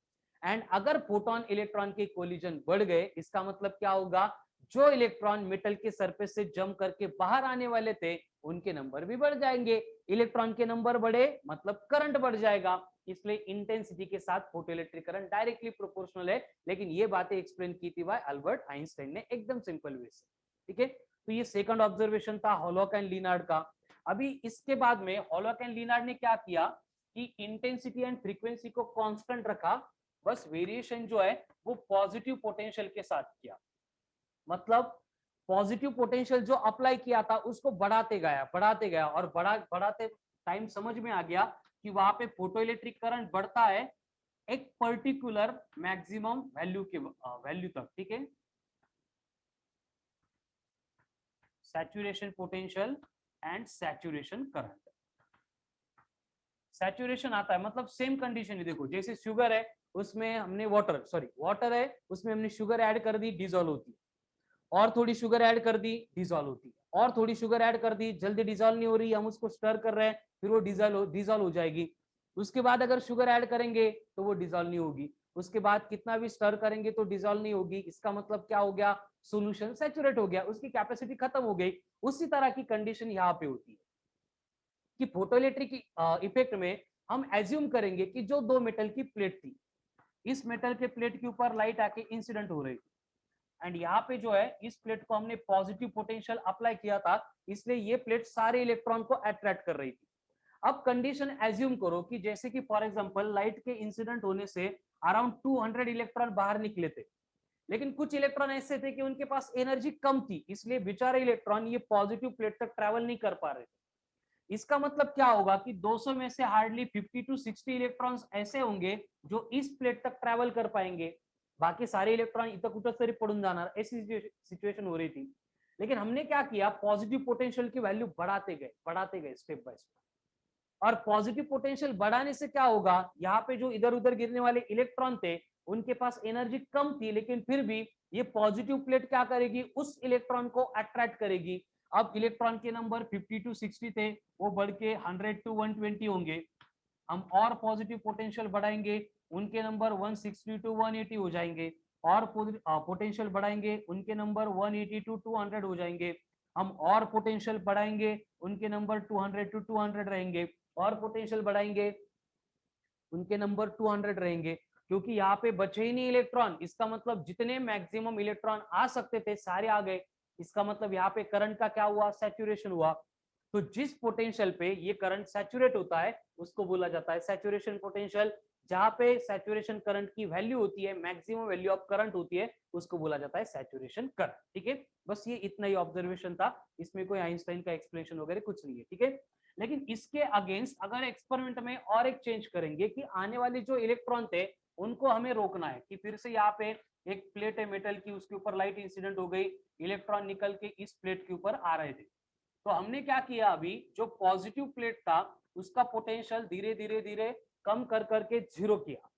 एंड अगर फोटोन इलेक्ट्रॉन के कोलिजन बढ़ गए इसका मतलब क्या होगा, जो इलेक्ट्रॉन मेटल के सरफेस से जंप करके बाहर आने वाले थे उनके नंबर भी बढ़ जाएंगे। इलेक्ट्रॉन के नंबर बढ़े मतलब करंट बढ़ जाएगा, इसलिए इंटेंसिटी के साथ फोटोइलेक्ट्रिक करंट डायरेक्टली प्रोपोर्शनल है। लेकिन ये बातें एक्सप्लेन की थी बाय अल्बर्ट आइंस्टाइन ने एकदम सिंपल वे से। ठीक है, तो ये सेकंड ऑब्जर्वेशन था हॉलॉक एंड लिनार्ड का। अभी इसके बाद में हॉलॉक एंड लिनार्ड ने क्या किया कि इंटेंसिटी एंड फ्रीक्वेंसी को कांस्टेंट रखा, बस वेरिएशन जो है वो पॉजिटिव पोटेंशियल के साथ किया। मतलब पॉजिटिव पोटेंशियल जो अप्लाई किया था उसको बढ़ाते गया और बढ़ाते टाइम समझ में आ गया कि वहां पे फोटो इलेक्ट्रिक करंट बढ़ता है एक पर्टिकुलर मैक्सिमम वैल्यू के वैल्यू तक। ठीक है, saturation potential and saturation current. Saturation आता है मतलब सेम कंडीशन है, देखो जैसे शुगर है उसमें हमने वाटर है उसमें हमने शुगर ऐड कर दी, डिजोल्व होती है, और थोड़ी शुगर ऐड कर दी, डिजोल्व होती है, और थोड़ी शुगर ऐड कर दी, जल्दी डिजोल्व नहीं हो रही, हम उसको स्टर कर रहे हैं, फिर वो डिजोल्व हो जाएगी। उसके बाद अगर शुगर ऐड करेंगे तो वो डिजोल्व नहीं होगी, उसके बाद कितना भी स्टर करेंगे तो डिजोल्व नहीं होगी। इसका मतलब क्या हो गया, सोल्यूशन सैचुरेट हो गया, उसकी कैपेसिटी खत्म हो गई। उसी तरह की कंडीशन यहाँ पे होती है कि फोटोइलेक्ट्रिक इफेक्ट में हम एज्यूम करेंगे कि जो दो मेटल की प्लेट थी, इस मेटल के प्लेट के ऊपर लाइट आके इंसिडेंट हो रही थी, एंड यहाँ पे जो है इस प्लेट को हमने पॉजिटिव पोटेंशियल अप्लाई किया था, इसलिए ये प्लेट सारे इलेक्ट्रॉन को अट्रैक्ट कर रही थी। अब कंडीशन एज्यूम करो कि जैसे कि फॉर एग्जांपल लाइट के इंसिडेंट होने से अराउंड 200 इलेक्ट्रॉन बाहर निकले थे, लेकिन कुछ इलेक्ट्रॉन ऐसे थे कि उनके पास एनर्जी कम थी, इसलिए बेचारे इलेक्ट्रॉन ये पॉजिटिव प्लेट तक ट्रेवल नहीं कर पा रहे थे। इसका मतलब क्या होगा कि 200 में से हार्डली 50 टू 60 इलेक्ट्रॉन्स ऐसे होंगे जो इस प्लेट तक ट्रैवल कर पाएंगे, बाकी सारे इलेक्ट्रॉन इधर उधर से पड़ून जाना, ऐसी सिचुएशन हो रही थी। लेकिन हमने क्या किया, पॉजिटिव पोटेंशियल की वैल्यू बढ़ाते गए स्टेप बाय स्टेप। और पॉजिटिव पोटेंशियल बढ़ाने से क्या होगा, यहाँ पे जो इधर उधर गिरने वाले इलेक्ट्रॉन थे उनके पास एनर्जी कम थी, लेकिन फिर भी ये पॉजिटिव प्लेट क्या करेगी, उस इलेक्ट्रॉन को अट्रैक्ट करेगी। अब इलेक्ट्रॉन के नंबर 50 टू 60 थे, वो बढ़ के 100 टू 120 होंगे। हम और पॉजिटिव पोटेंशियल बढ़ाएंगे, उनके नंबर 160 टू 180 हो जाएंगे, और पोटेंशियल बढ़ाएंगे, उनके नंबर 180 टू 200 हो जाएंगे। हम और पोटेंशियल बढ़ाएंगे, उनके नंबर 200 टू 200 रहेंगे, और पोटेंशियल बढ़ाएंगे, उनके नंबर 200 रहेंगे। क्योंकि यहाँ पे बचे ही नहीं इलेक्ट्रॉन, इसका मतलब जितने मैक्सिमम इलेक्ट्रॉन आ सकते थे सारे आ गए। इसका मतलब यहाँ पे करंट का क्या हुआ, सैचुरेशन हुआ। तो जिस पोटेंशियल पे ये करंट सैचुरेट होता है उसको बोला जाता है सैचुरेशन पोटेंशियल। जहां पे सैचुरेशन करंट की वैल्यू होती है, मैक्सिमम वैल्यू ऑफ करंट होती है, उसको बोला जाता है सैचुरेशन करंट। ठीक है, बस ये इतना ही ऑब्जर्वेशन था, इसमें कोई आइंस्टाइन का एक्सप्लेनेशन वगैरह कुछ नहीं है। ठीक है, लेकिन इसके अगेंस्ट अगर एक्सपेरिमेंट में और एक चेंज करेंगे कि आने वाले जो इलेक्ट्रॉन थे उनको हमें रोकना है, कि फिर से यहाँ पे एक प्लेट है मेटल की, उसके ऊपर लाइट इंसिडेंट हो गई, इलेक्ट्रॉन निकल के इस प्लेट के ऊपर आ रहे थे। तो हमने क्या किया, अभी जो पॉजिटिव प्लेट था उसका पोटेंशियल धीरे धीरे धीरे कम कर करके जीरो किया।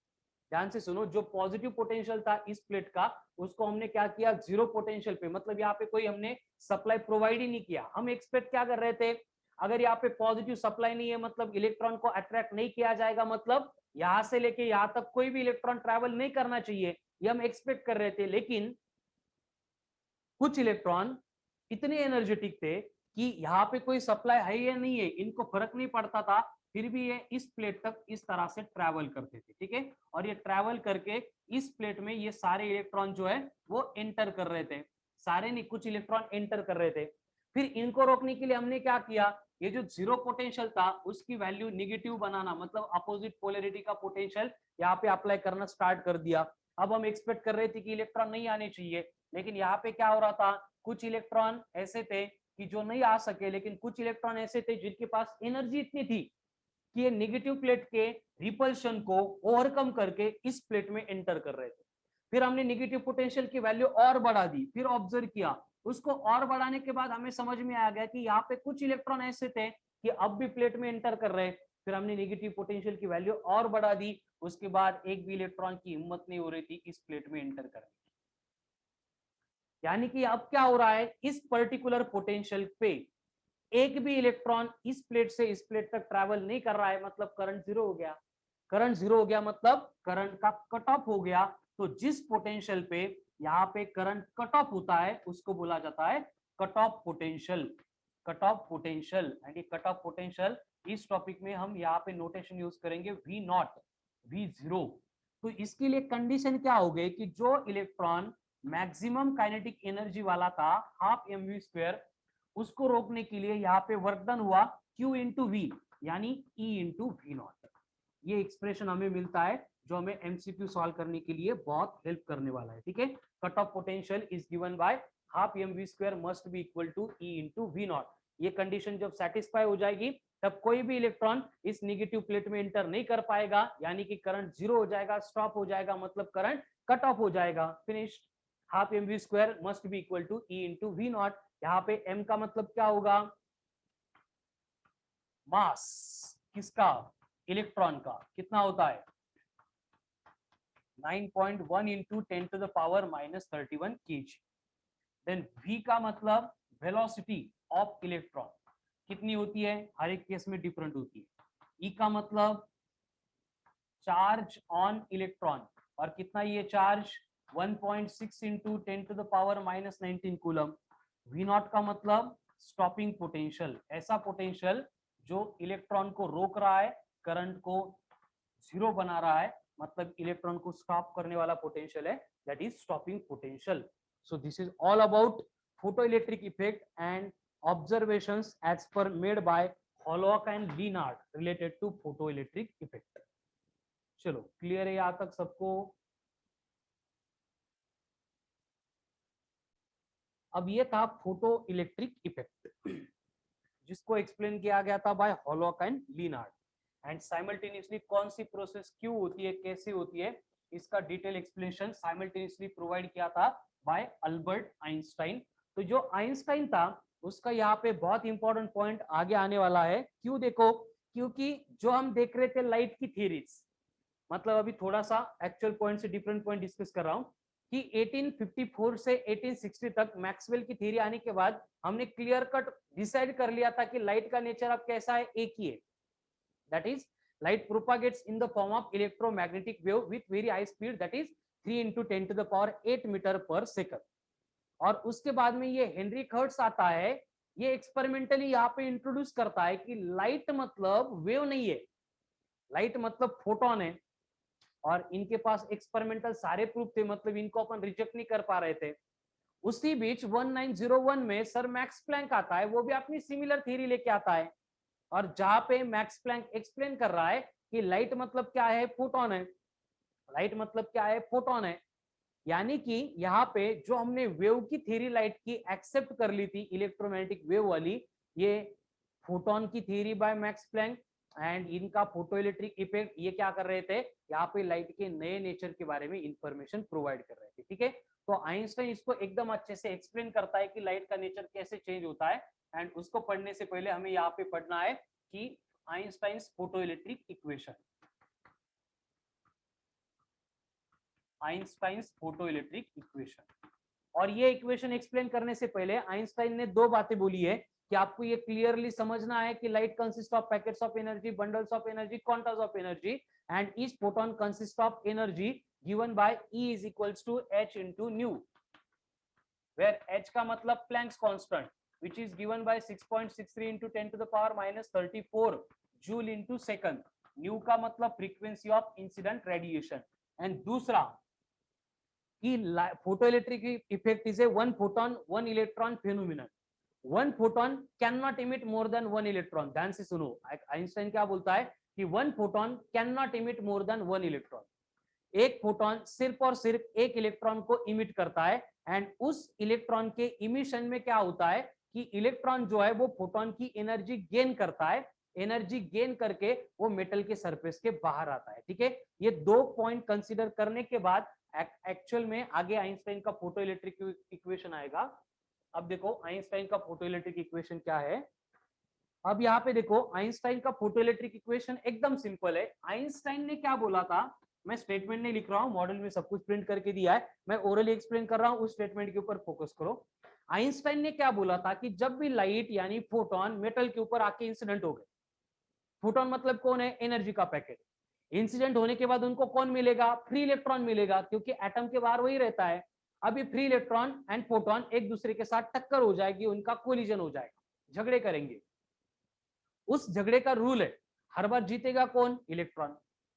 ध्यान से सुनो, जो पॉजिटिव पोटेंशियल था इस प्लेट का उसको हमने क्या किया, जीरो पोटेंशियल पे, मतलब यहाँ पे कोई हमने सप्लाई प्रोवाइड ही नहीं किया। हम एक्सपेक्ट क्या कर रहे थे, अगर यहाँ पे पॉजिटिव सप्लाई नहीं है मतलब इलेक्ट्रॉन को अट्रैक्ट नहीं किया जाएगा, मतलब यहाँ से लेके यहाँ तक कोई भी इलेक्ट्रॉन ट्रैवल नहीं करना चाहिए, ये हम एक्सपेक्ट कर रहे थे। लेकिन कुछ इलेक्ट्रॉन इतने एनर्जेटिक थे कि यहाँ पे कोई सप्लाई है या नहीं है इनको फर्क नहीं पड़ता था, फिर भी ये इस प्लेट तक इस तरह से ट्रैवल करते थे। ठीक है, और ये ट्रैवल करके इस प्लेट में ये सारे इलेक्ट्रॉन जो है वो एंटर कर रहे थे, सारे नहीं कुछ इलेक्ट्रॉन एंटर कर रहे थे। फिर इनको रोकने के लिए हमने क्या किया, ये जो जीरो पोटेंशियल था उसकी वैल्यू निगेटिव बनाना, मतलब अपोजिट पोलैरिटी का पोटेंशियल यहाँ पे अप्लाई करना स्टार्ट कर दिया। अब हम एक्सपेक्ट कर रहे थे कि इलेक्ट्रॉन नहीं आने चाहिए, लेकिन यहाँ पे क्या हो रहा था, कुछ इलेक्ट्रॉन ऐसे थे कि जो नहीं आ सके, लेकिन कुछ इलेक्ट्रॉन ऐसे थे जिनके पास एनर्जी इतनी थी कि ये निगेटिव प्लेट के रिपल्शन को ओवरकम करके इस प्लेट में एंटर कर रहे थे। फिर हमने निगेटिव पोटेंशियल की वैल्यू और बढ़ा दी, फिर ऑब्जर्व किया, उसको और बढ़ाने के बाद हमें समझ में आ गया कि यहाँ पे कुछ इलेक्ट्रॉन ऐसे थे कि अब भी प्लेट में एंटर कर रहे। फिर हमने निगेटिव पोटेंशियल की वैल्यू और बढ़ा दी, उसके बाद एक भी इलेक्ट्रॉन की हिम्मत नहीं हो रही थी इस प्लेट में एंटर करने। यानी कि अब क्या हो रहा है, इस पर्टिकुलर पोटेंशियल पे एक भी इलेक्ट्रॉन इस प्लेट से इस प्लेट तक ट्रैवल नहीं कर रहा है, मतलब करंट जीरो हो गया। करंट जीरो हो गया मतलब करंट का कट ऑफ हो गया। तो जिस पोटेंशियल पे यहाँ पे करंट कट ऑफ होता है उसको बोला जाता है cut off potential. Cut off potential, and ये कट ऑफ पोटेंशियल इस टॉपिक में हम यहाँ पे नोटेशन यूज करेंगे वी नॉट, वी जीरो। तो इसके लिए कंडीशन क्या हो गई कि जो इलेक्ट्रॉन मैक्सिमम काइनेटिक एनर्जी वाला था हाफ mv², उसको रोकने के लिए यहाँ पे वर्क डन हुआ Q इंटू वी, यानी E इंटू वी नॉट। ये एक्सप्रेशन हमें मिलता है जो हमें एमसीक्यू सॉल्व करने के लिए बहुत हेल्प करने वाला है। ठीक है, cut off potential is given by half mv² must be equal to E into v naught. ये कंडीशन जब सेटिस्फाई हो जाएगी तब कोई भी इलेक्ट्रॉन इस नेगेटिव प्लेट में इंटर नहीं कर पाएगा, यानी कि करंट जीरो हो जाएगा, स्टॉप हो जाएगा, मतलब करंट कट ऑफ हो जाएगा, finished. Half mv² must be equal to E into v naught. यहाँ पे m का मतलब क्या होगा, मास किसका, इलेक्ट्रॉन का, कितना होता है 9.1 इंटू 10⁻⁻31 kg। देन v का मतलब वेलोसिटी ऑफ इलेक्ट्रॉन कितनी होती है, हर एक केस में डिफरेंट होती है। e का मतलब चार्ज ऑन इलेक्ट्रॉन, और कितना ये charge 1.6 into 10⁻⁻19 coulomb. V naught का मतलब स्टॉपिंग पोटेंशियल, ऐसा पोटेंशियल जो इलेक्ट्रॉन को रोक रहा है, करंट को जीरो बना रहा है, मतलब इलेक्ट्रॉन को स्टॉप करने वाला पोटेंशियल है, that is stopping potential. So this is all about photoelectric effect and observations as per made by Hollock and Lenard related to photoelectric effect। चलो क्लियर है यहां तक सबको। अब ये था फोटो इलेक्ट्रिक इफेक्ट जिसको एक्सप्लेन किया गया था बाय हॉलॉक एंड लीनार्ड, एंड साइमल्टेनियसली कौन सी प्रोसेस क्यों होती है, कैसे होती है, इसका डिटेल एक्सप्लेनेशन साइमल्टेनियसली प्रोवाइड किया था बाय अल्बर्ट आइंस्टाइन। तो जो आइंस्टाइन था उसका यहाँ पे बहुत इंपॉर्टेंट पॉइंट आगे आने वाला है। क्यों देखो, क्योंकि जो हम देख रहे थे लाइट की थ्योरीज, मतलब अभी थोड़ा सा एक्चुअल पॉइंट से डिफरेंट पॉइंट डिस्कस कर रहा हूं कि 1854 से 1860 तक मैक्सवेल की थ्योरी आने के बाद हमने क्लियर कट डिसाइड कर लिया था कि लाइट का नेचर अब कैसा है, एक ही है, that is light propagates in the form of electromagnetic wave with very high speed, that is 3 into 10⁸ metre per second. और उसके बाद में ये हेनरी हर्ट्ज आता है, ये एक्सपेरिमेंटली यहाँ पे इंट्रोड्यूस करता है कि लाइट मतलब वेव नहीं है, लाइट मतलब फोटोन है। और इनके पास एक्सपेरिमेंटल सारे प्रूफ थे, मतलब इनको अपन रिजेक्ट नहीं कर पा रहे थे। उसी बीच 1901 में सर मैक्स प्लैंक आता है, वो भी अपनी सिमिलर थ्योरी लेके आता है, और जहां पे मैक्स प्लैंक एक्सप्लेन कर रहा है कि लाइट मतलब क्या है, फोटोन है, लाइट मतलब क्या है, फोटोन है। यानी कि यहाँ पे जो हमने वेव की थ्योरी लाइट की एक्सेप्ट कर ली थी इलेक्ट्रोमैग्नेटिक वेव वाली, ये फोटोन की theory by Max Planck and इनका फोटो इलेक्ट्रिक इफेक्ट, ये क्या कर रहे थे, यहाँ पे लाइट के नए नेचर के बारे में इंफॉर्मेशन प्रोवाइड कर रहे थे। ठीक है, तो आइंस्टाइन इसको एकदम अच्छे से एक्सप्लेन करता है कि लाइट का नेचर कैसे चेंज होता है। एंड उसको पढ़ने से पहले हमें यहाँ पे पढ़ना है कि Einstein photo electric equation, Einstein's photoelectric equation. और ये इक्वेशन एक्सप्लेन करने से पहले आइंस्टाइन ने दो बातें बोली है कि आपको ये क्लियरली समझना है कि light consist of packets of energy, bundles of energy, quantums of energy, and each photon consist of energy given by E is equals to h into nu, where h का मतलब Planck's constant which is given by 6.63 into 10⁻⁻34 joule into second. nu का मतलब frequency of incident radiation. And दूसरा कि photoelectric effect is a one photon one electron phenomenon, one photon cannot emit more than one electron। ध्यान से सुनो, आइंस्टाइन क्या बोलता है कि one photon cannot emit more than one electron, एक फोटोन सिर्फ और सिर्फ एक इलेक्ट्रॉन को इमिट करता है। एंड उस इलेक्ट्रॉन के इमिशन में क्या होता है कि इलेक्ट्रॉन जो है वो फोटोन की एनर्जी गेन करता है, एनर्जी गेन करके वो मेटल के सरफेस के बाहर आता है। ठीक है, ये दो पॉइंट कंसीडर करने के बाद एक्चुअल में आगे आइंस्टाइन का फोटो इलेक्ट्रिक इक्वेशन आएगा। अब देखो आइंस्टाइन का फोटो इलेक्ट्रिक इक्वेशन क्या है। अब यहाँ पे देखो आइंस्टाइन का फोटो इलेक्ट्रिक इक्वेशन एकदम सिंपल है। आइंस्टाइन ने क्या बोला था, मैं स्टेटमेंट नहीं लिख रहा हूँ, मॉडल में सब कुछ प्रिंट करके दिया है, मैं ओरली एक्सप्लेन कर रहा हूँ, उस स्टेटमेंट के ऊपर फोकस करो। आइंस्टाइन ने क्या बोला था कि जब भी लाइट यानी फोटोन मेटल के ऊपर आके इंसिडेंट हो गए, फोटोन मतलब कौन है, एनर्जी का पैकेट, इंसिडेंट होने के बाद उनको कौन मिलेगा, फ्री इलेक्ट्रॉन मिलेगा, क्योंकि एटम के बाहर वही रहता है। अब ये फ्री इलेक्ट्रॉन एंड फोटोन एक दूसरे के साथ टक्कर हो जाएगी, उनका कोलिजन हो जाएगा, झगड़े करेंगे। उस झगड़े का रूल है, हर बार जीतेगा कौन, इलेक्ट्रॉन।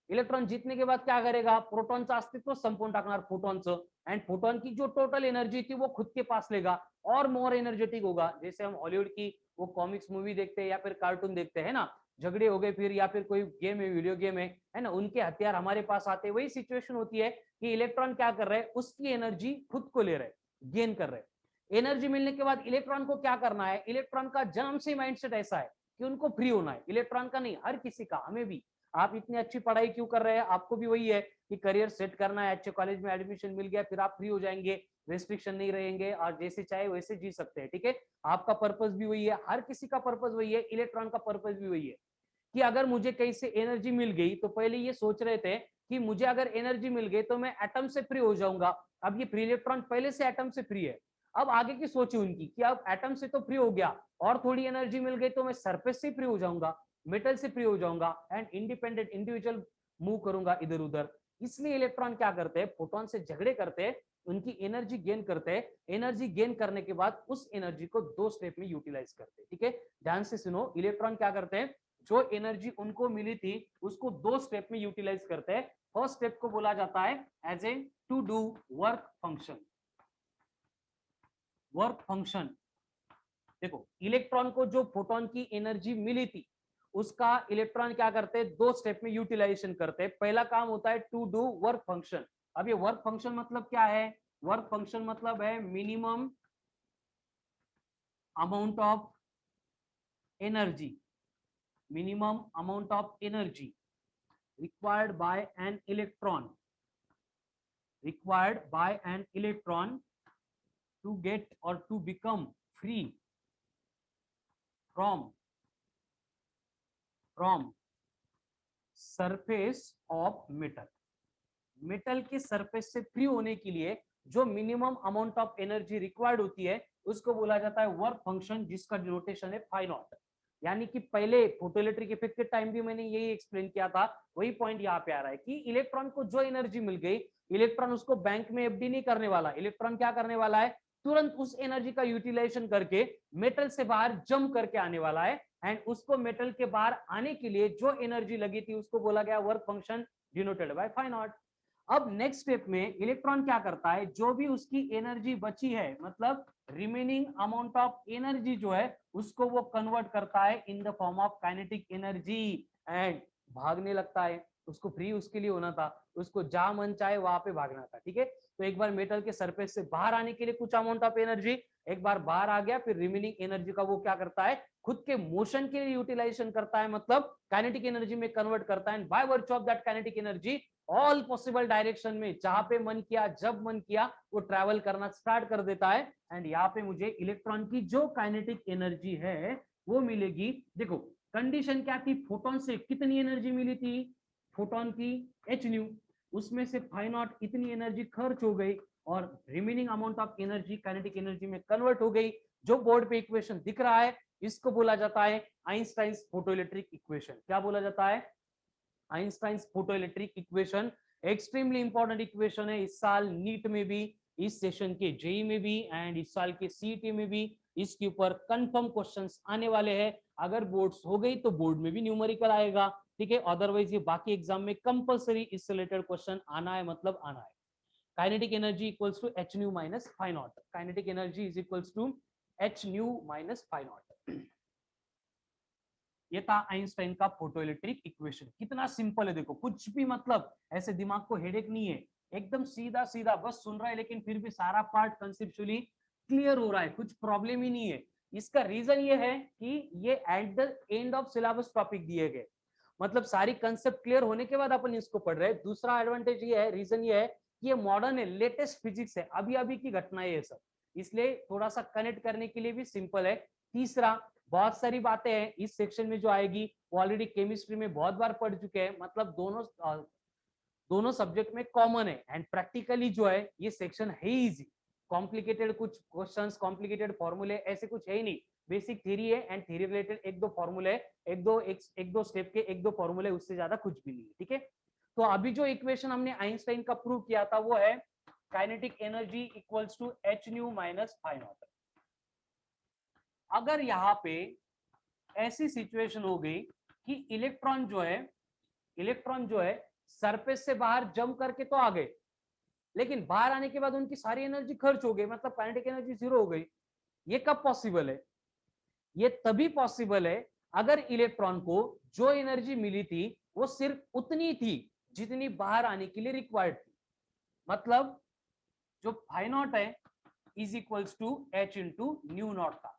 इलेक्ट्रॉन जीतने के बाद क्या करेगा, प्रोटॉनचं अस्तित्व संपवून टाकणार फोटॉनचं, एंड फोटॉन की जो टोटल एनर्जी थी वो खुद के पास लेगा और मोर एनर्जेटिक होगा। जैसे हम हॉलीवुड की वो कॉमिक्स मूवी देखते हैं या फिर कार्टून देखते हैं ना, झगड़े हो गए फिर, या फिर कोई गेम है, वीडियो गेम है ना, उनके हथियार हमारे पास आते हैं, वही सिचुएशन होती है कि इलेक्ट्रॉन क्या कर रहे हैं, उसकी एनर्जी खुद को ले रहे, गेन कर रहे। एनर्जी मिलने के बाद इलेक्ट्रॉन को क्या करना है, इलेक्ट्रॉन का जन्म से माइंडसेट ऐसा है कि उनको फ्री होना है, इलेक्ट्रॉन का नहीं, हर किसी का, हमें भी। आप इतनी अच्छी पढ़ाई क्यों कर रहे हैं, आपको भी वही है कि करियर सेट करना है, अच्छे कॉलेज में एडमिशन मिल गया, फिर आप फ्री हो जाएंगे, रेस्ट्रिक्शन नहीं रहेंगे और जैसे चाहे वैसे जी सकते हैं, ठीक है। आपका पर्पस भी वही है, हर किसी का पर्पस वही है, इलेक्ट्रॉन का पर्पस भी वही है कि अगर मुझे कहीं से एनर्जी मिल गई, तो पहले ये सोच रहे थे कि मुझे अगर एनर्जी मिल गई तो मैं एटम से फ्री हो जाऊंगा। अब ये फ्री इलेक्ट्रॉन पहले से एटम से फ्री है, अब आगे की सोची उनकी कि अब एटम से तो फ्री हो गया और थोड़ी एनर्जी मिल गई तो मैं सरफेस से फ्री हो जाऊंगा, मेटल से फ्री हो जाऊंगा एंड इंडिपेंडेंट इंडिविजुअल मूव करूंगा इधर उधर। इसलिए इलेक्ट्रॉन क्या करते हैं, फोटोन से झगड़े करते हैं, उनकी एनर्जी गेन करते हैं, एनर्जी गेन करने के बाद उस एनर्जी को दो स्टेप में यूटिलाइज करते हैं, ठीक है। ध्यान से सुनो, इलेक्ट्रॉन क्या करते हैं, जो एनर्जी उनको मिली थी उसको दो स्टेप में यूटिलाइज करते हैं। फर्स्ट स्टेप को बोला जाता है as a to do work function. Work function, देखो इलेक्ट्रॉन को जो फोटोन की एनर्जी मिली थी उसका इलेक्ट्रॉन क्या करते हैं, दो स्टेप में यूटिलाइजेशन करते हैं। पहला काम होता है टू डू वर्क फंक्शन। अब ये वर्क फंक्शन मतलब क्या है, वर्क फंक्शन मतलब है minimum amount of energy, minimum amount of energy required by an electron, required by an electron to get or to become free from surface of metal। Metal के सरफेस से फ्री होने के लिए जो minimum amount of energy required होती है उसको बोला जाता है वर्क फंक्शन, जिसका डिनोटेशन है फाई नॉट। यानी कि पहले फोटोइलेक्ट्रिक इफेक्ट के टाइम भी मैंने यही एक्सप्लेन किया था, वही पॉइंट यहाँ पे आ रहा है कि इलेक्ट्रॉन को जो एनर्जी मिल गई, इलेक्ट्रॉन उसको बैंक में एफडी नहीं करने वाला, इलेक्ट्रॉन क्या करने वाला है, तुरंत उस एनर्जी का यूटिलाइजेशन करके मेटल से बाहर जंप करके आने वाला है, एंड उसको मेटल के बाहर आने के लिए जो एनर्जी लगी थी उसको बोला गया work function denoted by phi naught. अब नेक्स्ट स्टेप में इलेक्ट्रॉन क्या करता है, जो भी उसकी एनर्जी बची है, मतलब रिमेनिंग अमाउंट ऑफ एनर्जी जो है उसको वो कन्वर्ट करता है इन the form of kinetic energy and भागने लगता है। उसको फ्री उसके लिए होना था, उसको जहां मन चाहे वहां पे भागना था, ठीक है। तो एक बार मेटल के सरफेस से बाहर आने के लिए कुछ अमाउंट ऑफ एनर्जी, एक बार बाहर आ गया फिर रिमेनिंग एनर्जी का वो क्या करता है, खुद के मोशन के लिए यूटिलाइजेशन करता है, मतलब काइनेटिक एनर्जी में कन्वर्ट करता है। By virtue of that kinetic energy all possible direction में जहां पे मन किया जब मन किया वो ट्रैवल करना स्टार्ट कर देता है। एंड यहाँ पे मुझे इलेक्ट्रॉन की जो काइनेटिक एनर्जी है वो मिलेगी। देखो कंडीशन क्या थी, फोटोन से कितनी एनर्जी मिली थी, फोटोन की एच न्यू, उसमें से फाई नॉट इतनी एनर्जी खर्च हो गई और remaining amount of energy kinetic energy में कन्वर्ट हो गई। जो बोर्ड पे इक्वेशन दिख रहा है इसको बोला जाता है आइंस्टाइन्स फोटोइलेक्ट्रिक इक्वेशन। क्या बोला जाता है, Einstein's photoelectric equation. Extremely important equation है, इस साल नीट में भी, इस सेशन के जेई में भी एंड इस साल के सीईटी में भी इसके ऊपर कंफर्म क्वेश्चंस आने वाले हैं। अगर बोर्ड्स हो गई तो बोर्ड में भी न्यूमेरिकल आएगा, ठीक है। अदरवाइज ये बाकी एग्जाम में कंपलसरी इससे रिलेटेड क्वेश्चन आना है, मतलब आना है। Kinetic energy equals to h nu minus phi naught, kinetic energy is equals to h nu minus phi naught. ये था आइंस्टाइन का फोटोइलेक्ट्रिक इक्वेशन। कितना सिंपल है देखो, कुछ भी मतलब ऐसे दिमाग को हेडेक नहीं है, एकदम सीधा सीधा बस सुन रहा है, लेकिन फिर भी सारा पार्ट कंसेप्चुअली क्लियर हो रहा है, कुछ प्रॉब्लम ही नहीं है। इसका रीजन ये है कि ये at the end of syllabus topic दिए गए, मतलब सारी कंसेप्ट क्लियर होने के बाद अपन इसको पढ़ रहे हैं। दूसरा एडवांटेज ये है, रीजन ये है कि ये मॉडर्न है, लेटेस्ट फिजिक्स है, अभी अभी की घटना है ये सब, इसलिए थोड़ा सा कनेक्ट करने के लिए भी सिंपल है। तीसरा, बहुत सारी बातें हैं इस सेक्शन में जो आएगी वो ऑलरेडी केमिस्ट्री में बहुत बार पढ़ चुके हैं, मतलब दोनों सब्जेक्ट में कॉमन है एंड प्रैक्टिकली जो है ये सेक्शन है इजी, कॉम्प्लिकेटेड कुछ क्वेश्चंस, कॉम्प्लिकेटेड फॉर्मूले ऐसे कुछ है ही नहीं, बेसिक थ्योरी है एंड थ्योरी रिलेटेड एक दो फॉर्मूले, एक दो स्टेप के एक दो फॉर्मूले, उससे ज्यादा कुछ भी नहीं है। ठीक है, तो अभी जो इक्वेशन हमने आइंस्टाइन का प्रूव किया था वो है kinetic energy equals to h nu minus phi naught. अगर यहाँ पे ऐसी सिचुएशन हो गई कि इलेक्ट्रॉन जो है सरफेस से बाहर जंप करके तो आ गए, लेकिन बाहर आने के बाद उनकी सारी एनर्जी खर्च हो गई, मतलब काइनेटिक एनर्जी जीरो हो गई। ये कब पॉसिबल है? ये तभी पॉसिबल है अगर इलेक्ट्रॉन को जो एनर्जी मिली थी वो सिर्फ उतनी थी जितनी बाहर आने के लिए रिक्वायर्ड थी। मतलब जो फाई नॉट है is equals to h into nu naught था,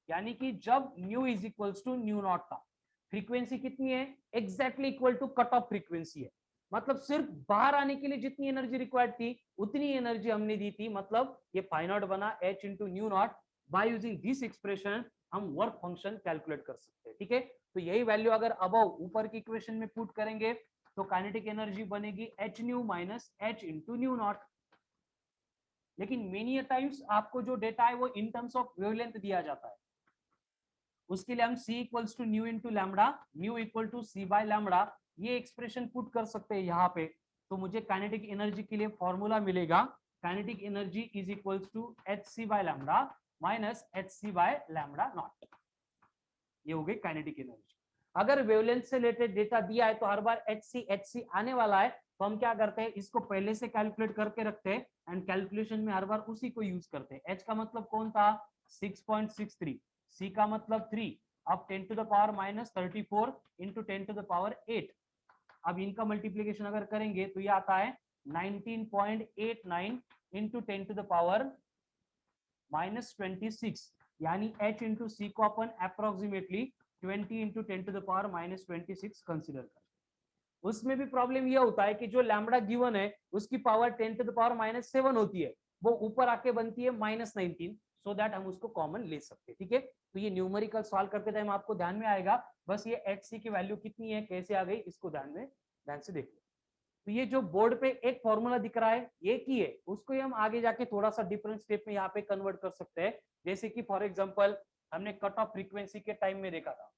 यानी कि जब nu is equals to nu naught था, फ्रीक्वेंसी कितनी है? Exactly equal to cut off frequency है। मतलब सिर्फ बाहर आने के लिए जितनी एनर्जी रिक्वायर्ड थी उतनी एनर्जी हमने दी थी, मतलब ये फाई नॉट बना H into nu not. By using this expression हम वर्क फंक्शन कैलकुलेट कर सकते हैं। ठीक है, तो यही वैल्यू अगर अबव ऊपर की इक्वेशन में पुट करेंगे तो काइनेटिक एनर्जी बनेगी H nu minus H into nu not. लेकिन मेनी टाइम्स आपको जो डेटा है वो इन टर्म्स ऑफ वेवलेंथ दिया जाता है, उसके लिए हम c equals to nu into lambda, nu equal to c by lambda, ये एक्सप्रेशन पुट कर सकते हैं यहाँ पे। तो मुझे काइनेटिक एनर्जी के लिए फॉर्मूला मिलेगा, kinetic energy is equals to h c by lambda minus h c by lambda naught. ये हो गई काइनेटिक एनर्जी। अगर वेवलेंथ से रिलेटेड डेटा दिया है तो हर बार एच सी आने वाला है, तो हम क्या करते हैं, इसको पहले से कैलकुलेट करके रखते हैं एंड कैलकुलेशन में हर बार उसी को यूज करते हैं। एच का मतलब कौन था? 6.63, सी का मतलब 3, अब 10 to the power minus 34 into 10 to the power 8। अब इनका मल्टीप्लीकेशन अगर करेंगे तो ये आता है 19.89 into 10 to the power minus 26, यानी h इंटू सी को अपन approximately 20 into 10 to the power minus 26 consider कर। उसमें भी प्रॉब्लम यह होता है कि जो लैम्बडा गिवन है उसकी power 10 to the power minus 7 होती है, वो ऊपर आके बनती है माइनस 19, सो दैट हम उसको कॉमन ले सकते हैं। ठीक है, तो ये न्यूमेरिकल सॉल्व करते टाइम आपको ध्यान में आएगा, बस ये एच सी की वैल्यू कितनी है, कैसे आ गई, इसको ध्यान से देखो। तो ये जो बोर्ड पे एक फॉर्मूला दिख रहा है एक ही है, उसको हम आगे जाके थोड़ा सा डिफरेंट स्टेप में यहाँ पे कन्वर्ट कर सकते हैं। जैसे कि फॉर एग्जांपल हमने कट ऑफ फ्रीक्वेंसी के टाइम में देखा था,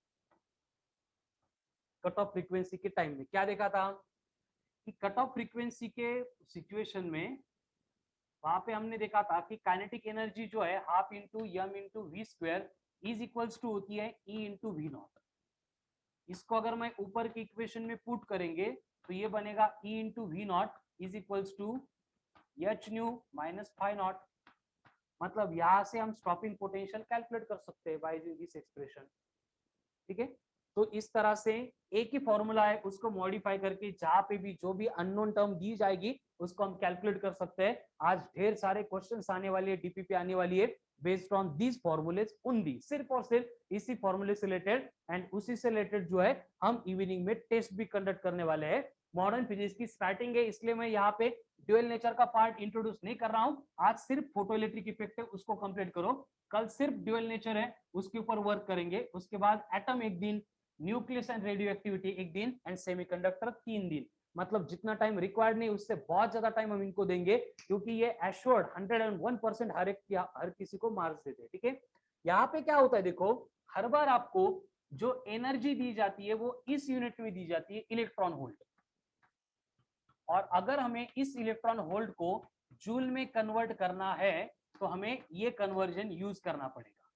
कट ऑफ फ्रीक्वेंसी के टाइम में क्या देखा था कि कट ऑफ फ्रीक्वेंसी के सिचुएशन में वहां पे हमने देखा था कि काइनेटिक एनर्जी जो है half into m into v square is equals to होती है ई इंटू वी नॉट। इसको अगर मैं ऊपर की इक्वेशन में पुट करेंगे तो ये बनेगा E into v naught is equals to h nu minus phi naught. मतलब यहां से हम स्टॉपिंग पोटेंशियल कैलकुलेट कर सकते हैं बाय यूजिंग दिस एक्सप्रेशन। ठीक है, तो इस तरह से एक ही फॉर्मूला है, उसको मॉडिफाई करके जहां पे भी जो भी अननोन टर्म दी जाएगी उसको हम कैलकुलेट कर सकते हैं। आज ढेर सारे क्वेश्चंस आने वाली है, डीपीपी आने वाली है based on these formulas only, सिर्फ और सिर्फ इसी फॉर्मूले से रिलेटेड, एंड उसी से रिलेटेड जो है हम इवनिंग में टेस्ट भी कंडक्ट करने वाले हैं। मॉडर्न फिजिक्स की स्टार्टिंग है, इसलिए मैं यहाँ पे ड्यूअल नेचर का पार्ट इंट्रोड्यूस नहीं कर रहा हूँ। आज सिर्फ फोटोइलेक्ट्रिक इफेक्ट है, उसको कंप्लीट करो। कल सिर्फ ड्यूअल नेचर है, उसके ऊपर वर्क करेंगे। उसके बाद एटम एक दिन, न्यूक्लियस एंड रेडियो एक्टिविटी एक दिन, एंड सेमीकंडक्टर 3 दिन। मतलब जितना टाइम रिक्वायर्ड नहीं उससे बहुत ज्यादा टाइम हम इनको देंगे, क्योंकि ये एश्योर्ड 101% हर किसी को मार्क्स देते हैं। ठीक है, यहाँ पे क्या होता है देखो, हर बार आपको जो एनर्जी दी जाती है वो इस यूनिट में दी जाती है, इलेक्ट्रॉन वोल्ट। और अगर हमें इस इलेक्ट्रॉन वोल्ट को जूल में कन्वर्ट करना है तो हमें ये कन्वर्जन यूज करना पड़ेगा।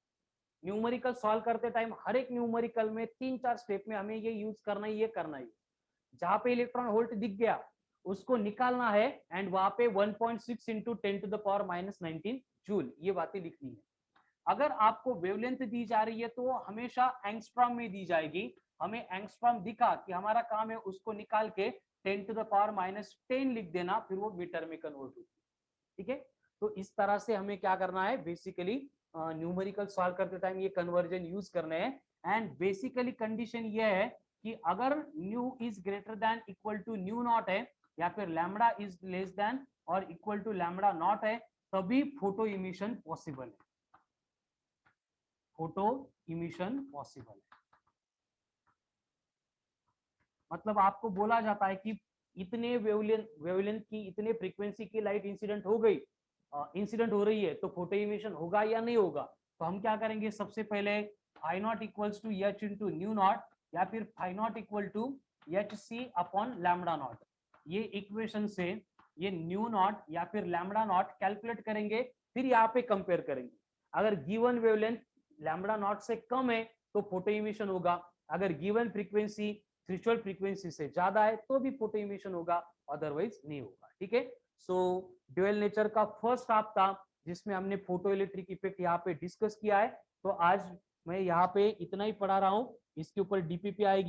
न्यूमेरिकल सॉल्व करते टाइम हर एक न्यूमेरिकल में 3-4 स्टेप में हमें ये यूज करना ही, ये करना ही। जहां पे इलेक्ट्रॉन वोल्ट दिख गया उसको निकालना है, एंड वहां पे 1.6 into 10 to the power minus 19 joule, ये बातें लिखनी है। अगर आपको वेवलेंथ दी जा रही है तो हमेशा एंगस्ट्रॉम में दी जाएगी। हमें एंगस्ट्रॉम दिखा कि हमारा काम है उसको निकाल के 10 टू द पावर माइनस 10 लिख देना, फिर वो मीटर में कन्वर्ट होती है। ठीक है, तो इस तरह से हमें क्या करना है, बेसिकली न्यूमेरिकल सॉल्व करते टाइम ये कन्वर्जन यूज करने हैं। एंड बेसिकली कंडीशन ये है कि अगर nu is greater than equal to nu naught है, या फिर लैम्बडा इज लेस देन और इक्वल टू लैम्बडा नॉट है, तभी फोटो इमिशन पॉसिबल है। फोटो इमिशन पॉसिबल है मतलब आपको बोला जाता है कि इतने वेवलेंथ की, इतने फ्रीक्वेंसी की लाइट इंसिडेंट हो गई, इंसिडेंट हो रही है तो फोटो इमिशन होगा या नहीं होगा। तो हम क्या करेंगे, सबसे पहले phi naught equals to h into nu naught या फिर phi naught equal to h c upon lambda naught, ये इक्वेशन से ये न्यू नॉट या फिर लैम्बडा नॉट कैलकुलेट करेंगे, फिर यहाँ पे कंपेयर करेंगे। अगर गिवन वेवलेंथ लैम्बडा नॉट से कम है तो फोटो इमिशन होगा, अगर गिवन फ्रीक्वेंसी थ्रेशोल्ड फ्रीक्वेंसी से ज्यादा है तो भी फोटो इमिशन होगा, अदरवाइज नहीं होगा। ठीक है, सो ड्यूअल नेचर का फर्स्ट हाफ था जिसमें हमने फोटो इलेक्ट्रिक इफेक्ट यहाँ पे डिस्कस किया है। तो आज मैं यहाँ पे इतना ही पढ़ा रहा हूँ, इसके ऊपर डीपीपी आएगी।